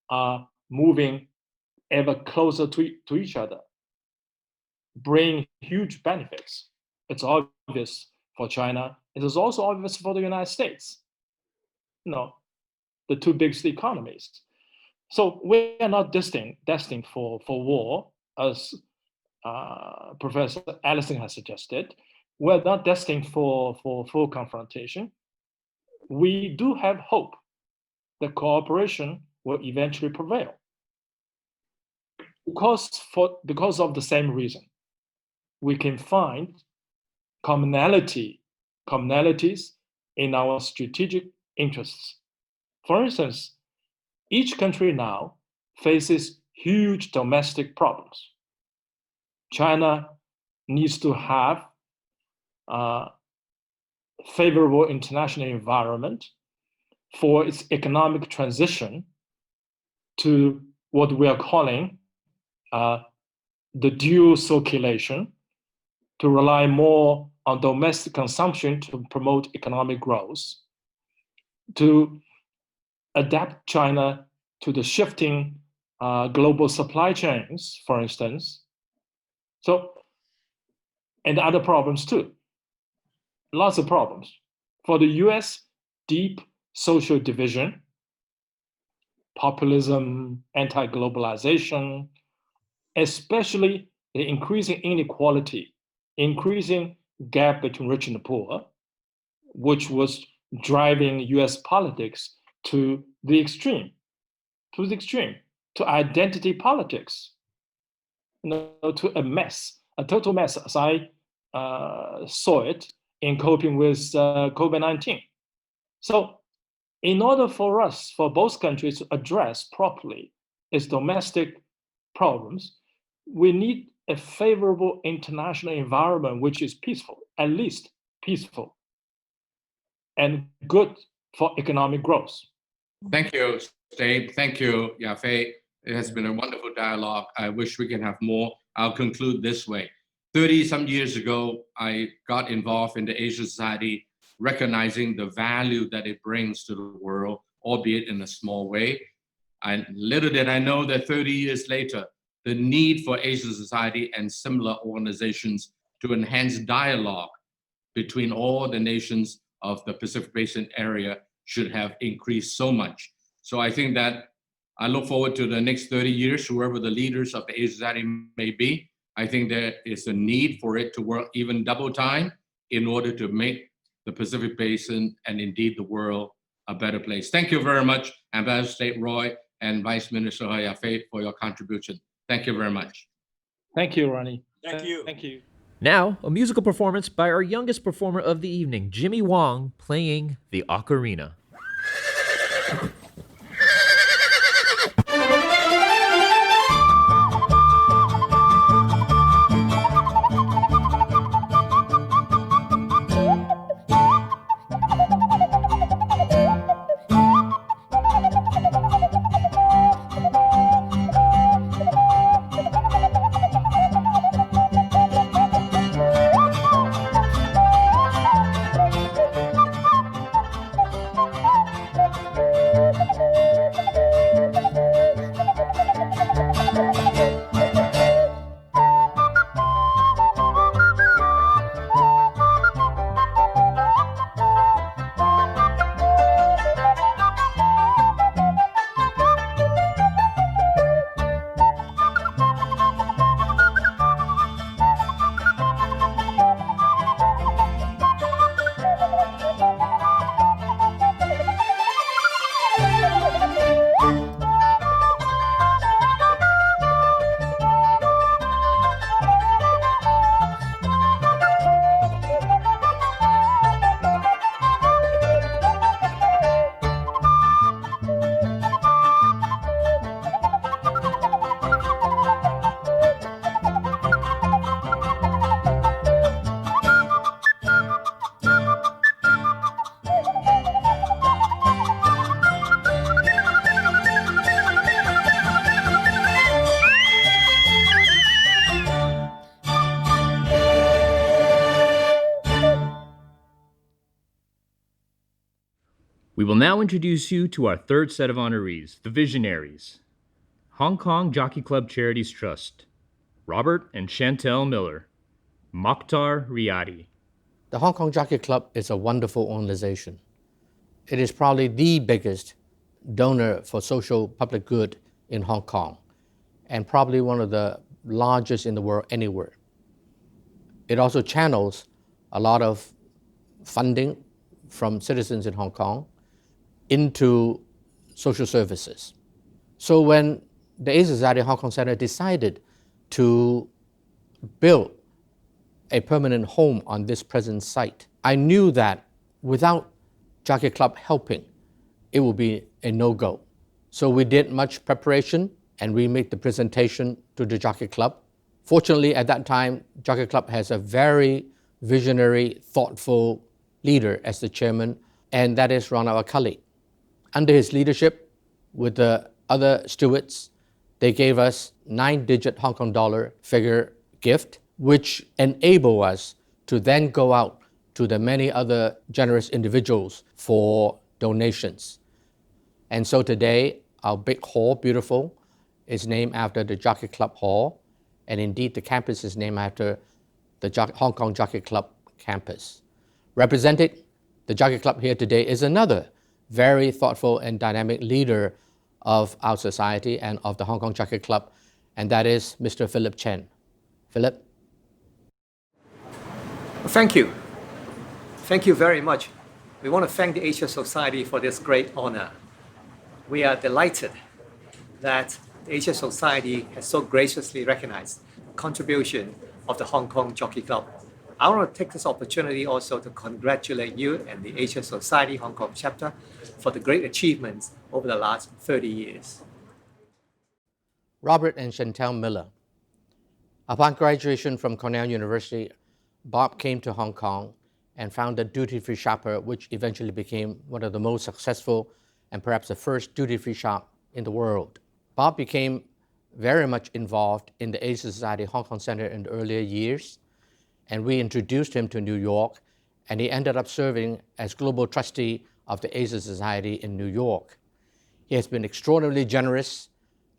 are moving ever closer to each other, bring huge benefits. It's obvious for China. It is also obvious for the United States, the two biggest economies. So we are not destined for war, as Professor Allison has suggested. We're not destined for full confrontation. We do have hope that cooperation will eventually prevail. Because of the same reason, we can find commonalities in our strategic interests. For instance, each country now faces huge domestic problems. China needs to have a favorable international environment for its economic transition to what we are calling the dual circulation, to rely more on domestic consumption to promote economic growth, to adapt China to the shifting global supply chains, for instance. So, and other problems too. Lots of problems. For the US, deep social division, populism, anti-globalization, especially the increasing inequality, increasing gap between rich and the poor, which was driving US politics to the extreme, to identity politics, to a mess, a total mess, as I saw it in coping with COVID-19. So in order for us, for both countries to address properly its domestic problems, we need a favorable international environment which is peaceful, at least peaceful, and good for economic growth. Thank you, Steve. Thank you, Yafei. It has been a wonderful dialogue. I wish we can have more. I'll conclude this way. 30-some years ago, I got involved in the Asia Society, recognizing the value that it brings to the world, albeit in a small way. And little did I know that 30 years later, the need for Asia Society and similar organizations to enhance dialogue between all the nations of the Pacific Basin area should have increased so much. So I think that I look forward to the next 30 years, whoever the leaders of the Asia Society may be. I think there is a need for it to work even double time in order to make the Pacific Basin and indeed the world a better place. Thank you very much, Ambassador State Roy and Vice Minister Yafei, for your contribution. Thank you very much. Thank you, Ronnie. Thank you. Thank you. Now, a musical performance by our youngest performer of the evening, Jimmy Wong, playing the ocarina. We will now introduce you to our third set of honorees, the visionaries. Hong Kong Jockey Club Charities Trust, Robert and Chantel Miller, Mokhtar Riyadi. The Hong Kong Jockey Club is a wonderful organization. It is probably the biggest donor for social public good in Hong Kong, and probably one of the largest in the world anywhere. It also channels a lot of funding from citizens in Hong Kong into social services. So when the Asia Society Hong Kong Center decided to build a permanent home on this present site, I knew that without Jockey Club helping, it would be a no-go. So we did much preparation and we made the presentation to the Jockey Club. Fortunately, at that time, Jockey Club has a very visionary, thoughtful leader as the chairman, and that is Ron, our colleague. Under his leadership, with the other stewards, they gave us 9-digit Hong Kong dollar figure gift, which enabled us to then go out to the many other generous individuals for donations. And so today, our big hall, beautiful, is named after the Jockey Club Hall, and indeed the campus is named after the Hong Kong Jockey Club campus. Representing the Jockey Club here today is another very thoughtful and dynamic leader of our society and of the Hong Kong Jockey Club, and that is Mr. Philip Chen. Philip? Thank you. Thank you very much. We want to thank the Asia Society for this great honor. We are delighted that the Asia Society has so graciously recognized the contribution of the Hong Kong Jockey Club. I want to take this opportunity also to congratulate you and the Asia Society Hong Kong chapter for the great achievements over the last 30 years. Robert and Chantel Miller. Upon graduation from Cornell University, Bob came to Hong Kong and founded Duty Free Shopper, which eventually became one of the most successful and perhaps the first duty-free shop in the world. Bob became very much involved in the Asia Society Hong Kong Center in the earlier years, and we introduced him to New York, and he ended up serving as global trustee of the Asia Society in New York. He has been extraordinarily generous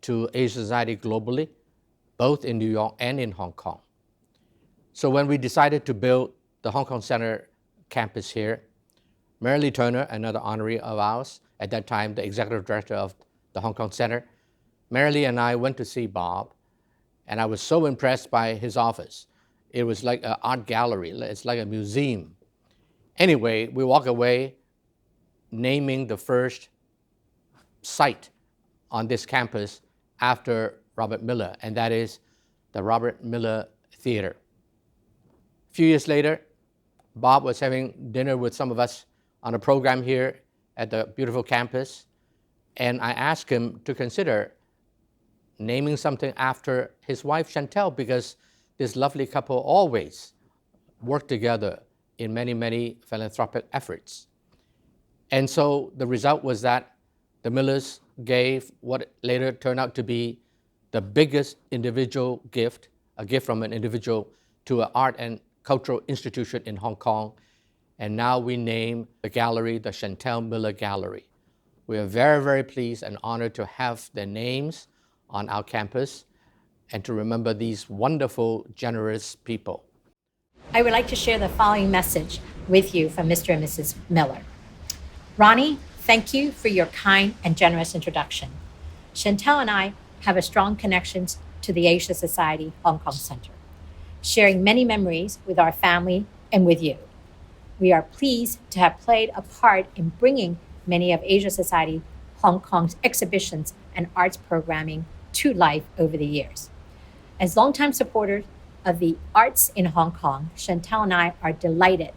to Asia Society globally, both in New York and in Hong Kong. So when we decided to build the Hong Kong Center campus here, Marilee Turner, another honoree of ours, at that time the executive director of the Hong Kong Center, Marilee and I went to see Bob, and I was so impressed by his office. It was like an art gallery, it's like a museum. Anyway, we walk away naming the first site on this campus after Robert Miller, and that is the Robert Miller Theater. A few years later, Bob was having dinner with some of us on a program here at the beautiful campus, and I asked him to consider naming something after his wife Chantel, because this lovely couple always worked together in many, many philanthropic efforts. And so the result was that the Millers gave what later turned out to be the biggest individual gift, a gift from an individual to an art and cultural institution in Hong Kong. And now we name the gallery the Chantel Miller Gallery. We are very, very pleased and honored to have their names on our campus and to remember these wonderful, generous people. I would like to share the following message with you from Mr. and Mrs. Miller. Ronnie, thank you for your kind and generous introduction. Chantel and I have a strong connections to the Asia Society Hong Kong Center, sharing many memories with our family and with you. We are pleased to have played a part in bringing many of Asia Society Hong Kong's exhibitions and arts programming to life over the years. As longtime supporters of the arts in Hong Kong, Chantel and I are delighted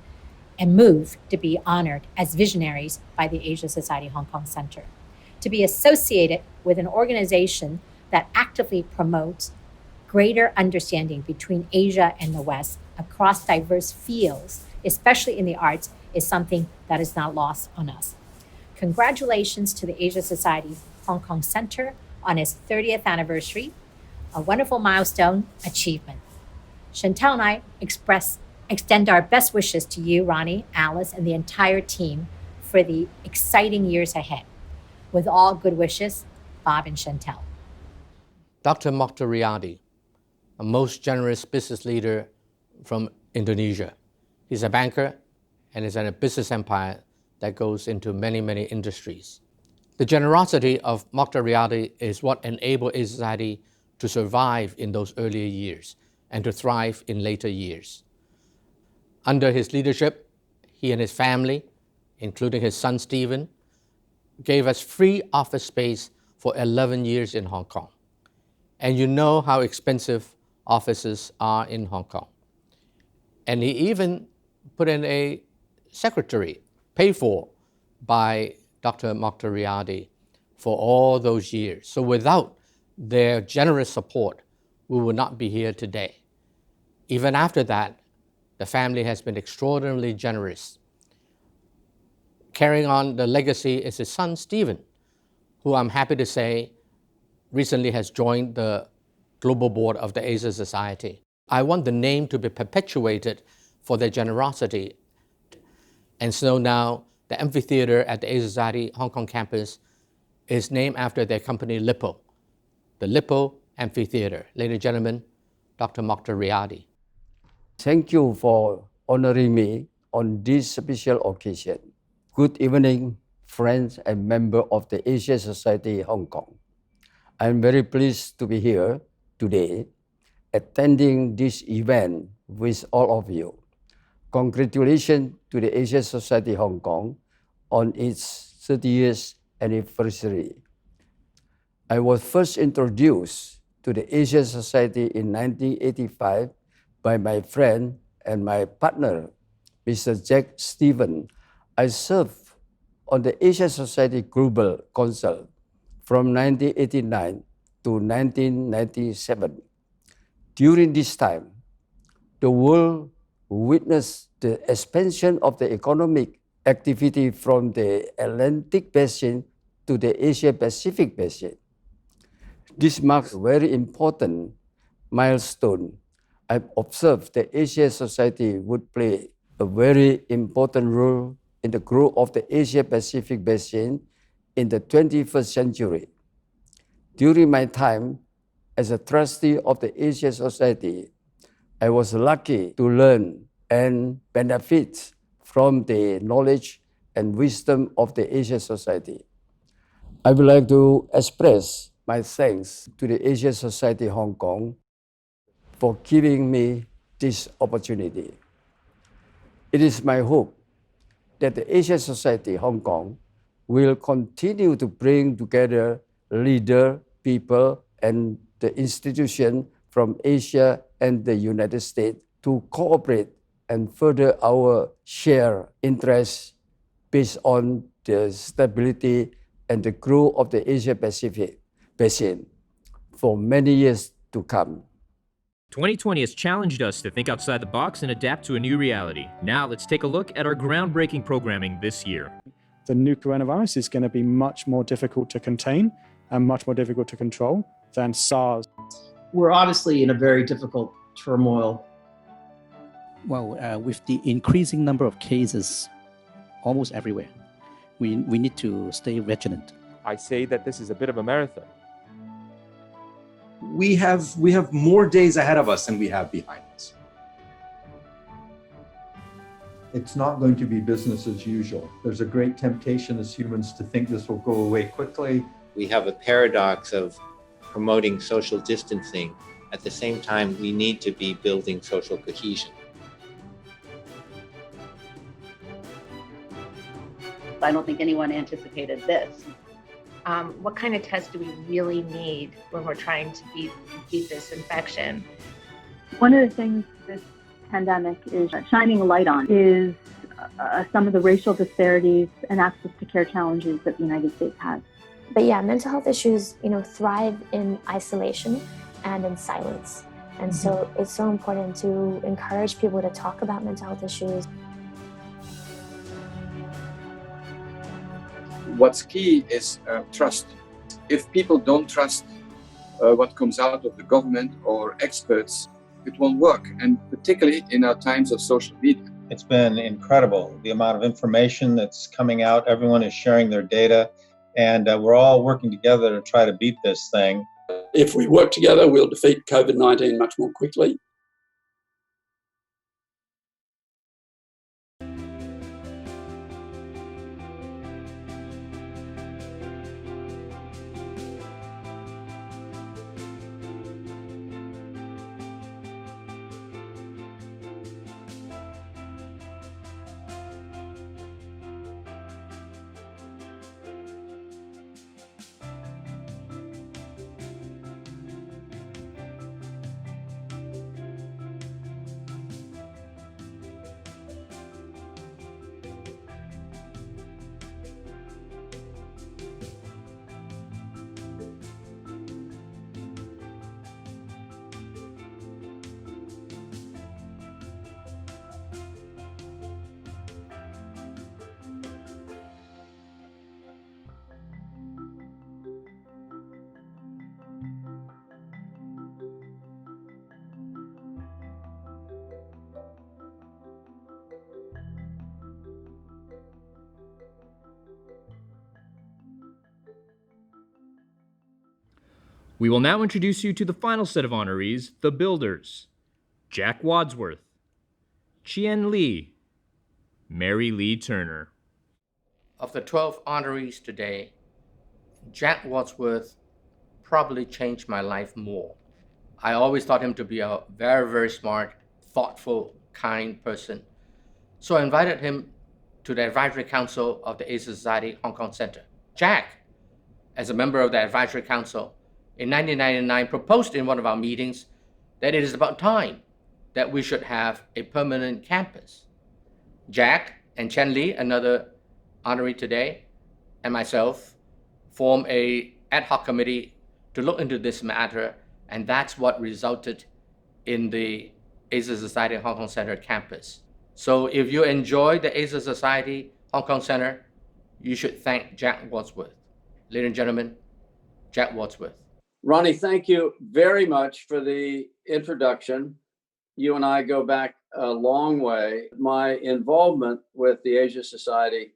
and moved to be honored as visionaries by the Asia Society Hong Kong Center, to be associated with an organization that actively promotes greater understanding between Asia and the West across diverse fields, especially in the arts, is something that is not lost on us. Congratulations to the Asia Society Hong Kong Center on its 30th anniversary, a wonderful milestone achievement. Chantel and I extend our best wishes to you, Ronnie, Alice, and the entire team for the exciting years ahead. With all good wishes, Bob and Chantel. Dr. Mokhtar Riyadi, a most generous business leader from Indonesia. He's a banker and is in a business empire that goes into many, many industries. The generosity of Mokhtar Riyadi is what enabled Asia Society to survive in those earlier years and to thrive in later years. Under his leadership, he and his family, including his son Stephen, gave us free office space for 11 years in Hong Kong. And you know how expensive offices are in Hong Kong. And he even put in a secretary paid for by Dr. Mokhtar Riyadi for all those years. So without their generous support, we would not be here today. Even after that, the family has been extraordinarily generous. Carrying on the legacy is his son, Stephen, who I'm happy to say recently has joined the global board of the Asia Society. I want the name to be perpetuated for their generosity. And so now the amphitheater at the Asia Society Hong Kong campus is named after their company Lippo, the Lippo Amphitheater. Ladies and gentlemen, Dr. Mokhtar Riyadi. Thank you for honoring me on this special occasion. Good evening, friends and members of the Asia Society Hong Kong. I'm very pleased to be here today, attending this event with all of you. Congratulations to the Asia Society Hong Kong on its 30th anniversary. I was first introduced to the Asia Society in 1985 by my friend and my partner, Mr. Jack Stevens. I served on the Asia Society Global Council from 1989 to 1997. During this time, the world witnessed the expansion of the economic activity from the Atlantic Basin to the Asia-Pacific Basin. This marks a very important milestone. I've observed that Asia Society would play a very important role in the growth of the Asia-Pacific Basin in the 21st century. During my time as a trustee of the Asia Society, I was lucky to learn and benefit from the knowledge and wisdom of the Asia Society. I would like to express my thanks to the Asia Society Hong Kong for giving me this opportunity. It is my hope that the Asia Society Hong Kong will continue to bring together leaders, people, and the institutions from Asia and the United States to cooperate and further our shared interests based on the stability and the growth of the Asia-Pacific Basin for many years to come. 2020 has challenged us to think outside the box and adapt to a new reality. Now let's take a look at our groundbreaking programming this year. The new coronavirus is going to be much more difficult to contain and much more difficult to control than SARS. We're obviously in a very difficult turmoil. Well, with the increasing number of cases almost everywhere, we need to stay vigilant. I say that this is a bit of a marathon. We have more days ahead of us than we have behind us. It's not going to be business as usual. There's a great temptation as humans to think this will go away quickly. We have a paradox of promoting social distancing. At the same time, we need to be building social cohesion. I don't think anyone anticipated this. What kind of test do we really need when we're trying to beat this infection? One of the things this pandemic is shining a light on is some of the racial disparities and access to care challenges that the United States has. But yeah, mental health issues, thrive in isolation and in silence. And so it's so important to encourage people to talk about mental health issues. What's key is trust. If people don't trust what comes out of the government or experts, it won't work. And particularly in our times of social media. It's been incredible, the amount of information that's coming out. Everyone is sharing their data, and we're all working together to try to beat this thing. If we work together, we'll defeat COVID-19 much more quickly. We will now introduce you to the final set of honorees, the Builders. Jack Wadsworth, Chien Lee, Mary Lee Turner. Of the 12 honorees today, Jack Wadsworth probably changed my life more. I always thought him to be a very, very smart, thoughtful, kind person. So I invited him to the Advisory Council of the Asia Society Hong Kong Center. Jack, as a member of the Advisory Council, in 1999 proposed in one of our meetings that it is about time that we should have a permanent campus. Jack and Chen Li, another honoree today, and myself form a ad hoc committee to look into this matter, and that's what resulted in the Asia Society Hong Kong Center campus. So if you enjoy the Asia Society Hong Kong Center, you should thank Jack Wadsworth. Ladies and gentlemen, Jack Wadsworth. Ronnie, thank you very much for the introduction. You and I go back a long way. My involvement with the Asia Society,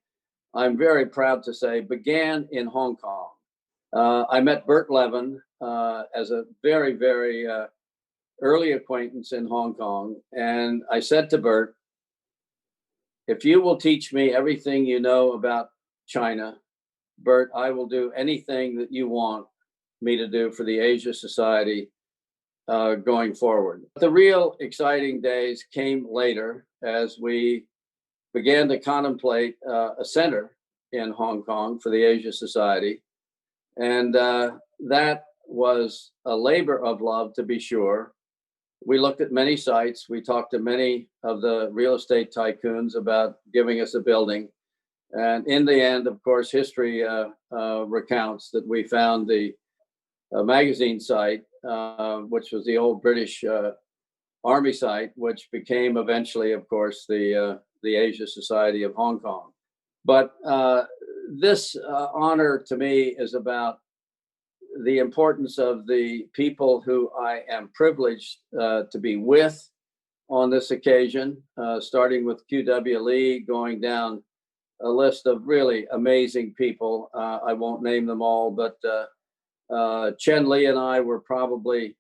I'm very proud to say, began in Hong Kong. I met Bert Levin as a very, very early acquaintance in Hong Kong. And I said to Bert, if you will teach me everything you know about China, Bert, I will do anything that you want me to do for the Asia Society going forward. The real exciting days came later as we began to contemplate a center in Hong Kong for the Asia Society. And that was a labor of love, to be sure. We looked at many sites. We talked to many of the real estate tycoons about giving us a building. And in the end, of course, history recounts that we found the magazine site, which was the old British Army site, which became eventually, of course, the Asia Society of Hong Kong. But this honor to me is about the importance of the people who I am privileged to be with on this occasion, starting with QW Lee, going down a list of really amazing people. I won't name them all, but Chen Li and I were probably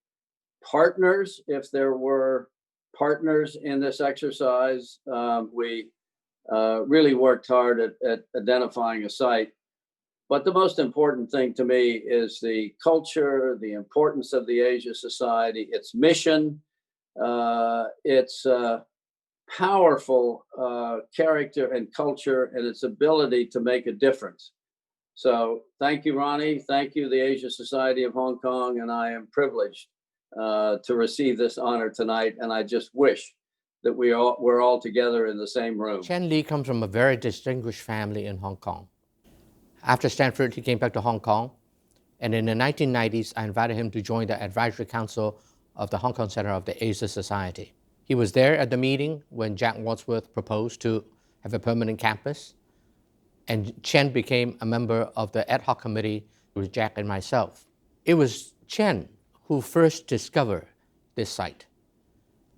partners, if there were partners in this exercise. We really worked hard at identifying a site. But the most important thing to me is the culture, the importance of the Asia Society, its mission, its powerful character and culture, and its ability to make a difference. So thank you, Ronnie. Thank you, the Asia Society of Hong Kong. And I am privileged to receive this honor tonight. And I just wish that we're all together in the same room. Chen Li comes from a very distinguished family in Hong Kong. After Stanford, he came back to Hong Kong. And in the 1990s, I invited him to join the Advisory Council of the Hong Kong Center of the Asia Society. He was there at the meeting when Jack Wadsworth proposed to have a permanent campus. And Chen became a member of the ad hoc committee with Jack and myself. It was Chen who first discovered this site.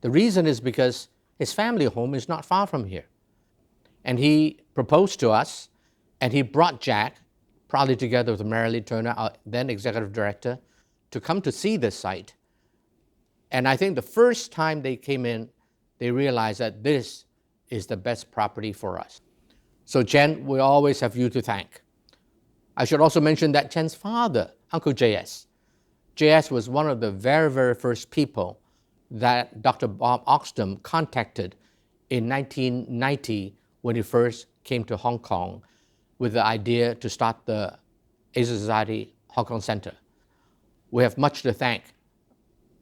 The reason is because His family home is not far from here. And he proposed to us, and he brought Jack, probably together with Mary Lee Turner, our then executive director, to come to see this site. And I think the first time they came in, they realized that this is the best property for us. So Chen, we always have you to thank. I should also mention that Chen's father, Uncle JS was one of the very, very first people that Dr. Bob Oxtum contacted in 1990 when he first came to Hong Kong with the idea to start the Asia Society Hong Kong Center. We have much to thank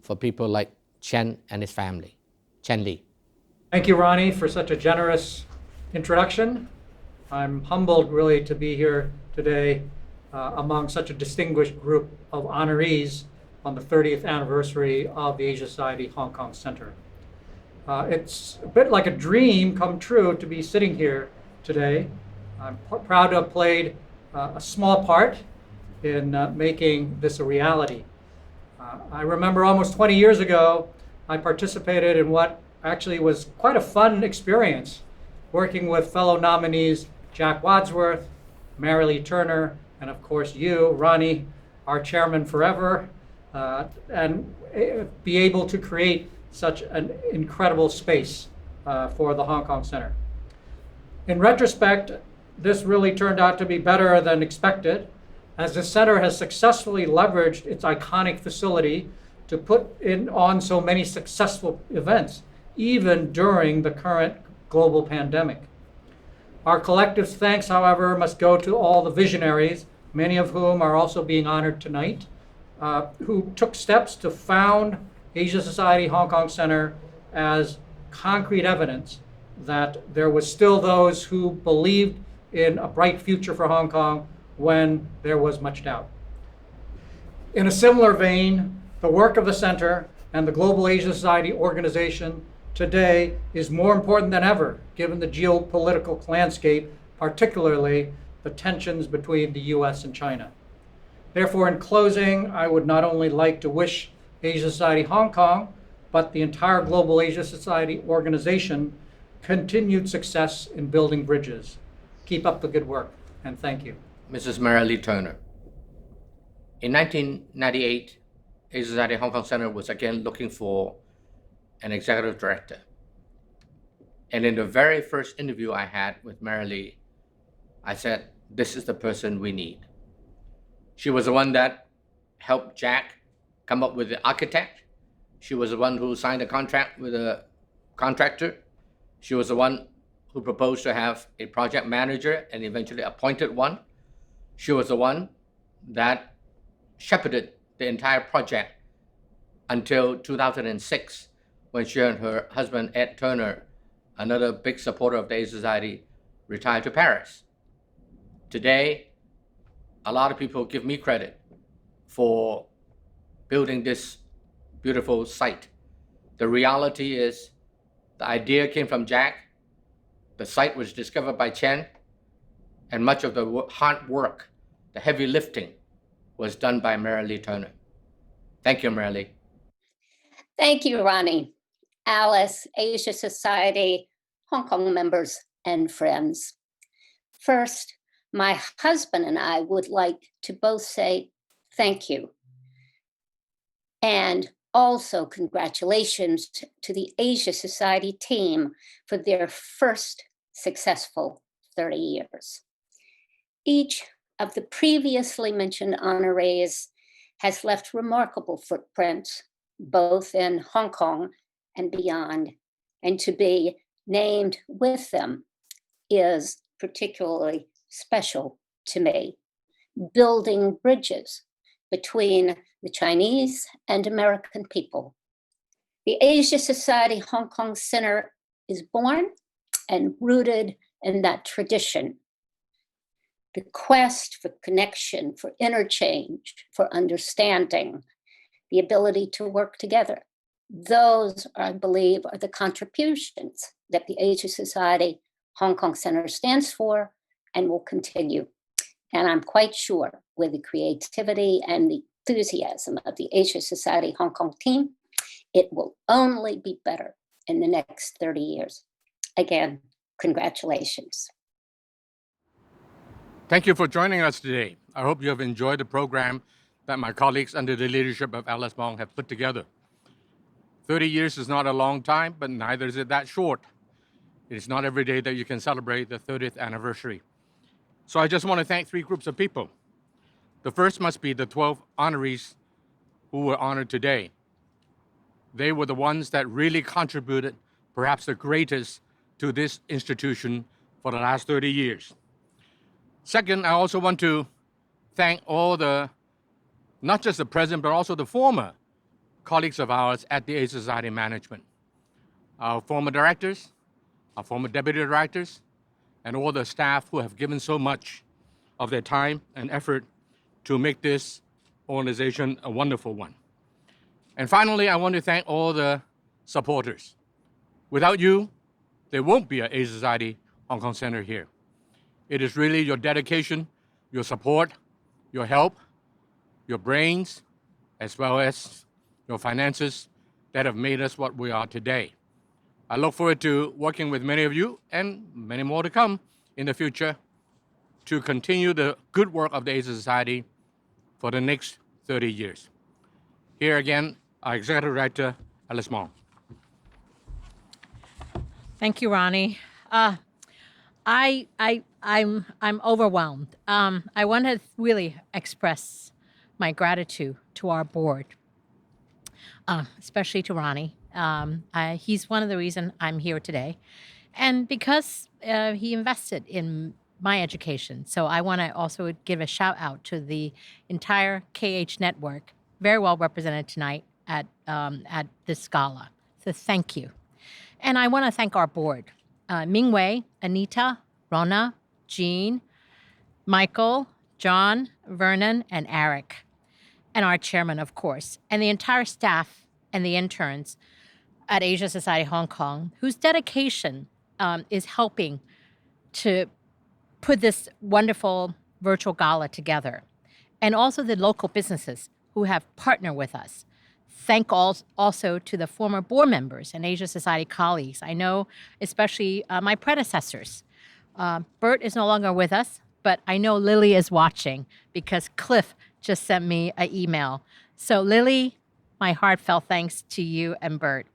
for people like Chen and his family. Chen Li. Thank you, Ronnie, for such a generous introduction. I'm humbled really to be here today among such a distinguished group of honorees on the 30th anniversary of the Asia Society Hong Kong Center. It's a bit like a dream come true to be sitting here today. I'm proud to have played a small part in making this a reality. I remember almost 20 years ago, I participated in what actually was quite a fun experience, working with fellow nominees Jack Wadsworth, Mary Lee Turner, and of course you, Ronnie, our chairman forever, and be able to create such an incredible space for the Hong Kong Center. In retrospect, this really turned out to be better than expected, as the center has successfully leveraged its iconic facility to put on so many successful events, even during the current global pandemic. Our collective thanks, however, must go to all the visionaries, many of whom are also being honored tonight, who took steps to found Asia Society Hong Kong Center as concrete evidence that there was still those who believed in a bright future for Hong Kong when there was much doubt. In a similar vein, the work of the center and the Global Asia Society organization today is more important than ever, given the geopolitical landscape, particularly the tensions between the U.S. and China. Therefore, in closing, I would not only like to wish Asia Society Hong Kong, but the entire Global Asia Society organization continued success in building bridges. Keep up the good work, and thank you. Mrs. Mary Lee Turner. In 1998, Asia Society Hong Kong Center was again looking for an executive director. And in the very first interview I had with Mary Lee, I said, this is the person we need. She was the one that helped Jack come up with the architect. She was the one who signed a contract with a contractor. She was the one who proposed to have a project manager and eventually appointed one. She was the one that shepherded the entire project until 2006, when she and her husband, Ed Turner, another big supporter of the Asia Society, retired to Paris. Today, a lot of people give me credit for building this beautiful site. The reality is the idea came from Jack, the site was discovered by Chen, and much of the hard work, the heavy lifting, was done by Mary Lee Turner. Thank you, Mary Lee. Thank you, Ronnie, Alice, Asia Society, Hong Kong members, and friends. First, my husband and I would like to both say thank you. And also congratulations to the Asia Society team for their first successful 30 years. Each of the previously mentioned honorees has left remarkable footprints, both in Hong Kong and beyond, and to be named with them is particularly special to me. Building bridges between the Chinese and American people. The Asia Society Hong Kong Center is born and rooted in that tradition. The quest for connection, for interchange, for understanding, the ability to work together. Those, I believe, are the contributions that the Asia Society Hong Kong Center stands for and will continue. And I'm quite sure with the creativity and the enthusiasm of the Asia Society Hong Kong team, it will only be better in the next 30 years. Again, congratulations. Thank you for joining us today. I hope you have enjoyed the program that my colleagues under the leadership of Alice Mong have put together. 30 years is not a long time, but neither is it that short. It is not every day that you can celebrate the 30th anniversary. So I just want to thank three groups of people. The first must be the 12 honorees who were honored today. They were the ones that really contributed, perhaps the greatest, to this institution for the last 30 years. Second, I also want to thank all the, not just the present, but also the former colleagues of ours at the Asia Society Management. Our former directors, our former deputy directors, and all the staff who have given so much of their time and effort to make this organization a wonderful one. And finally, I want to thank all the supporters. Without you, there won't be an Asia Society Hong Kong Center here. It is really your dedication, your support, your help, your brains, as well as your finances that have made us what we are today. I look forward to working with many of you and many more to come in the future to continue the good work of the Asia Society for the next 30 years. Here again, our Executive Director, Alice Mong. Thank you, Ronnie. I'm overwhelmed. I want to really express my gratitude to our board, especially to Ronnie. He's one of the reasons I'm here today, and because he invested in my education. So I want to also give a shout out to the entire KH network, very well represented tonight at this gala. So thank you. And I want to thank our board, Mingwei, Anita, Rona, Jean, Michael, John, Vernon, and Eric, and our chairman, of course, and the entire staff and the interns at Asia Society Hong Kong, whose dedication is helping to put this wonderful virtual gala together, and also the local businesses who have partnered with us. Thank also to the former board members and Asia Society colleagues. I know especially my predecessors. Bert is no longer with us, but I know Lily is watching because Cliff just sent me an email. So Lily, my heartfelt thanks to you and Bert.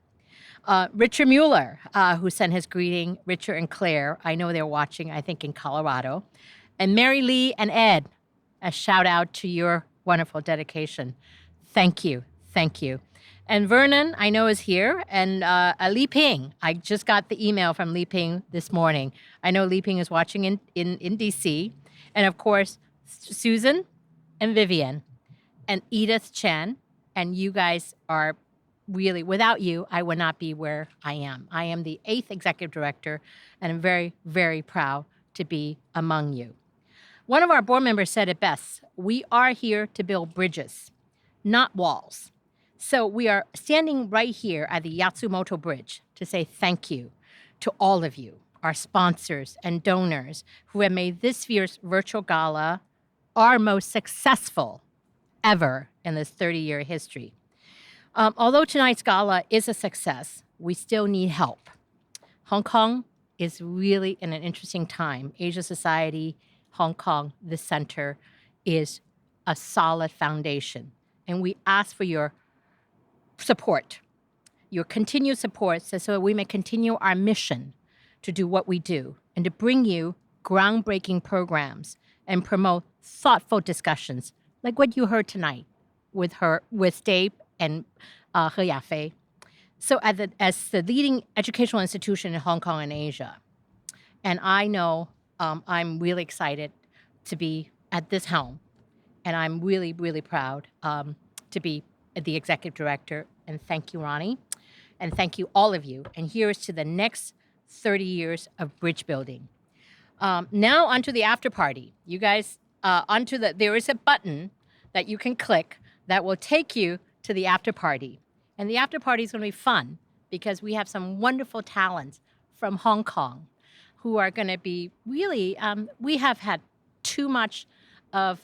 Richard Mueller, who sent his greeting, Richard and Claire, I know they're watching, I think in Colorado. And Mary Lee and Ed, a shout out to your wonderful dedication. Thank you. Thank you. And Vernon, I know, is here. And Li Ping, I just got the email from Li Ping this morning. I know Li Ping is watching in D.C. And of course, Susan and Vivian and Edith Chen. And you guys are really, without you, I would not be where I am. I am the 8th executive director, and I'm very, very proud to be among you. One of our board members said it best. We are here to build bridges, not walls. So we are standing right here at the Yatsumoto Bridge to say thank you to all of you, our sponsors and donors who have made this year's virtual gala our most successful ever in this 30-year history. Although tonight's gala is a success, we still need help. Hong Kong is really in an interesting time. Asia Society, Hong Kong, the center is a solid foundation. And we ask for your support, your continued support, so we may continue our mission to do what we do and to bring you groundbreaking programs and promote thoughtful discussions like what you heard tonight with Dave and He Yafei. So as the leading educational institution in Hong Kong and Asia, and I know I'm really excited to be at this helm, and I'm really, really proud to be the executive director. And thank you, Ronnie, and thank you, all of you. And here's to the next 30 years of bridge building. Now onto the after party. You guys, there is a button that you can click that will take you to the after party. And the after party is going to be fun because we have some wonderful talents from Hong Kong who are going to be really, we have had too much of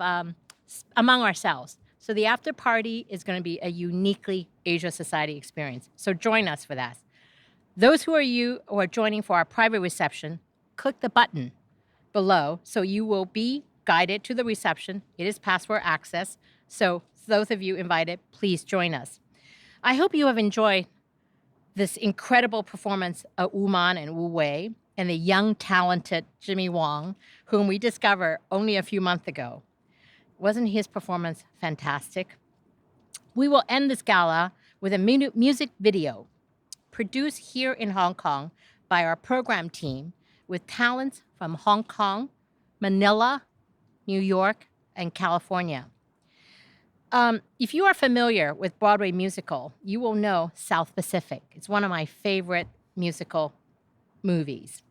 among ourselves. So the after party is going to be a uniquely Asia Society experience. So join us for that. Those who are joining for our private reception, click the button below so you will be guided to the reception. It is password access. So those of you invited, please join us. I hope you have enjoyed this incredible performance of Wu Man and Wu Wei and the young, talented Jimmy Wong, whom we discovered only a few months ago. Wasn't his performance fantastic? We will end this gala with a music video produced here in Hong Kong by our program team with talents from Hong Kong, Manila, New York, and California. If you are familiar with Broadway musical, you will know South Pacific. It's one of my favorite musical movies.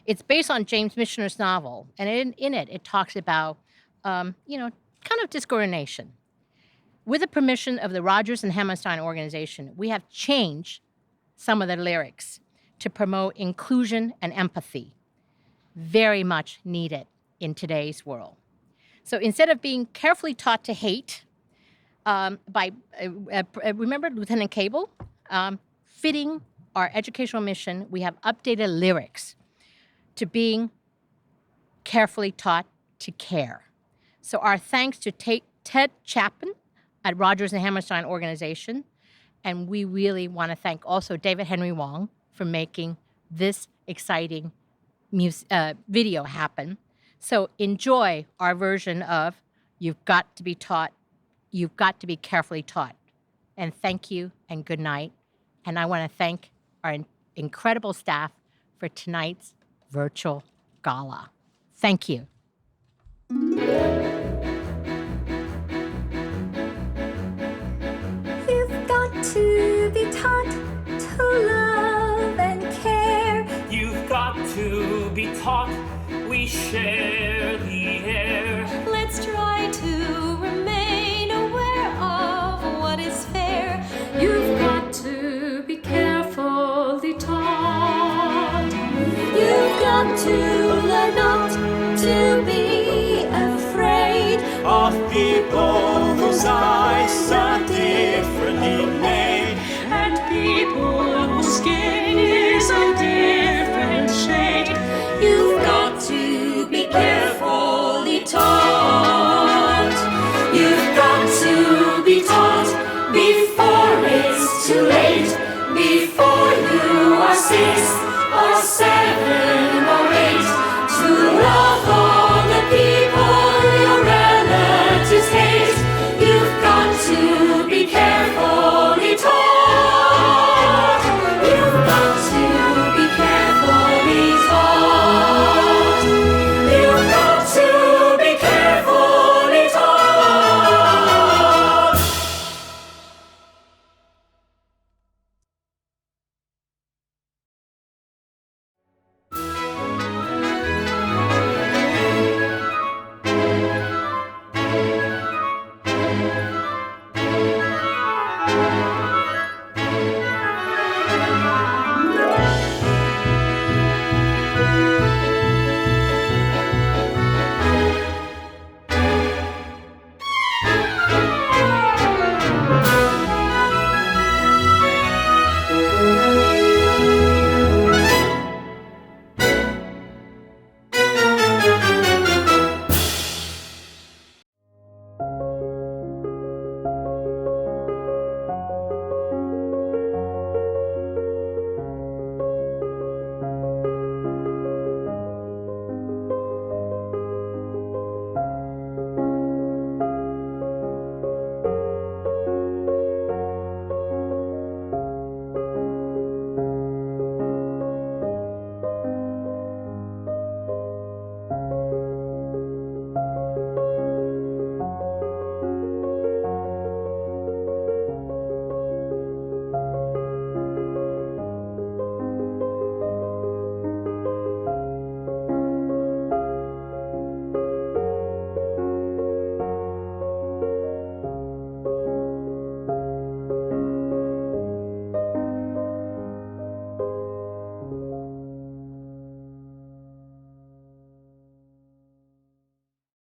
It's based on James Michener's novel, and in it talks about, kind of discrimination. With the permission of the Rogers and Hammerstein organization, we have changed some of the lyrics to promote inclusion and empathy. Very much needed in today's world. So instead of being carefully taught to hate, remember Lieutenant Cable? Fitting our educational mission, we have updated lyrics to being carefully taught to care. So our thanks to Ted Chapman at Rogers and Hammerstein organization, and we really want to thank also David Henry Wong for making this exciting video happen. So enjoy our version of You've Got to Be Taught, You've Got to Be Carefully Taught. And thank you and good night. And I want to thank our incredible staff for tonight's virtual gala. Thank you. You've got to be taught to love and care. You've got to be taught we share the air. Let's try to remain aware of what is fair. You've got to be carefully taught. You've got to learn not to be afraid of people whose eyes are differently made, and people whose skin is a different shade. You've got to be carefully taught. You've got to be taught before it's too late, before you are 6 or 7.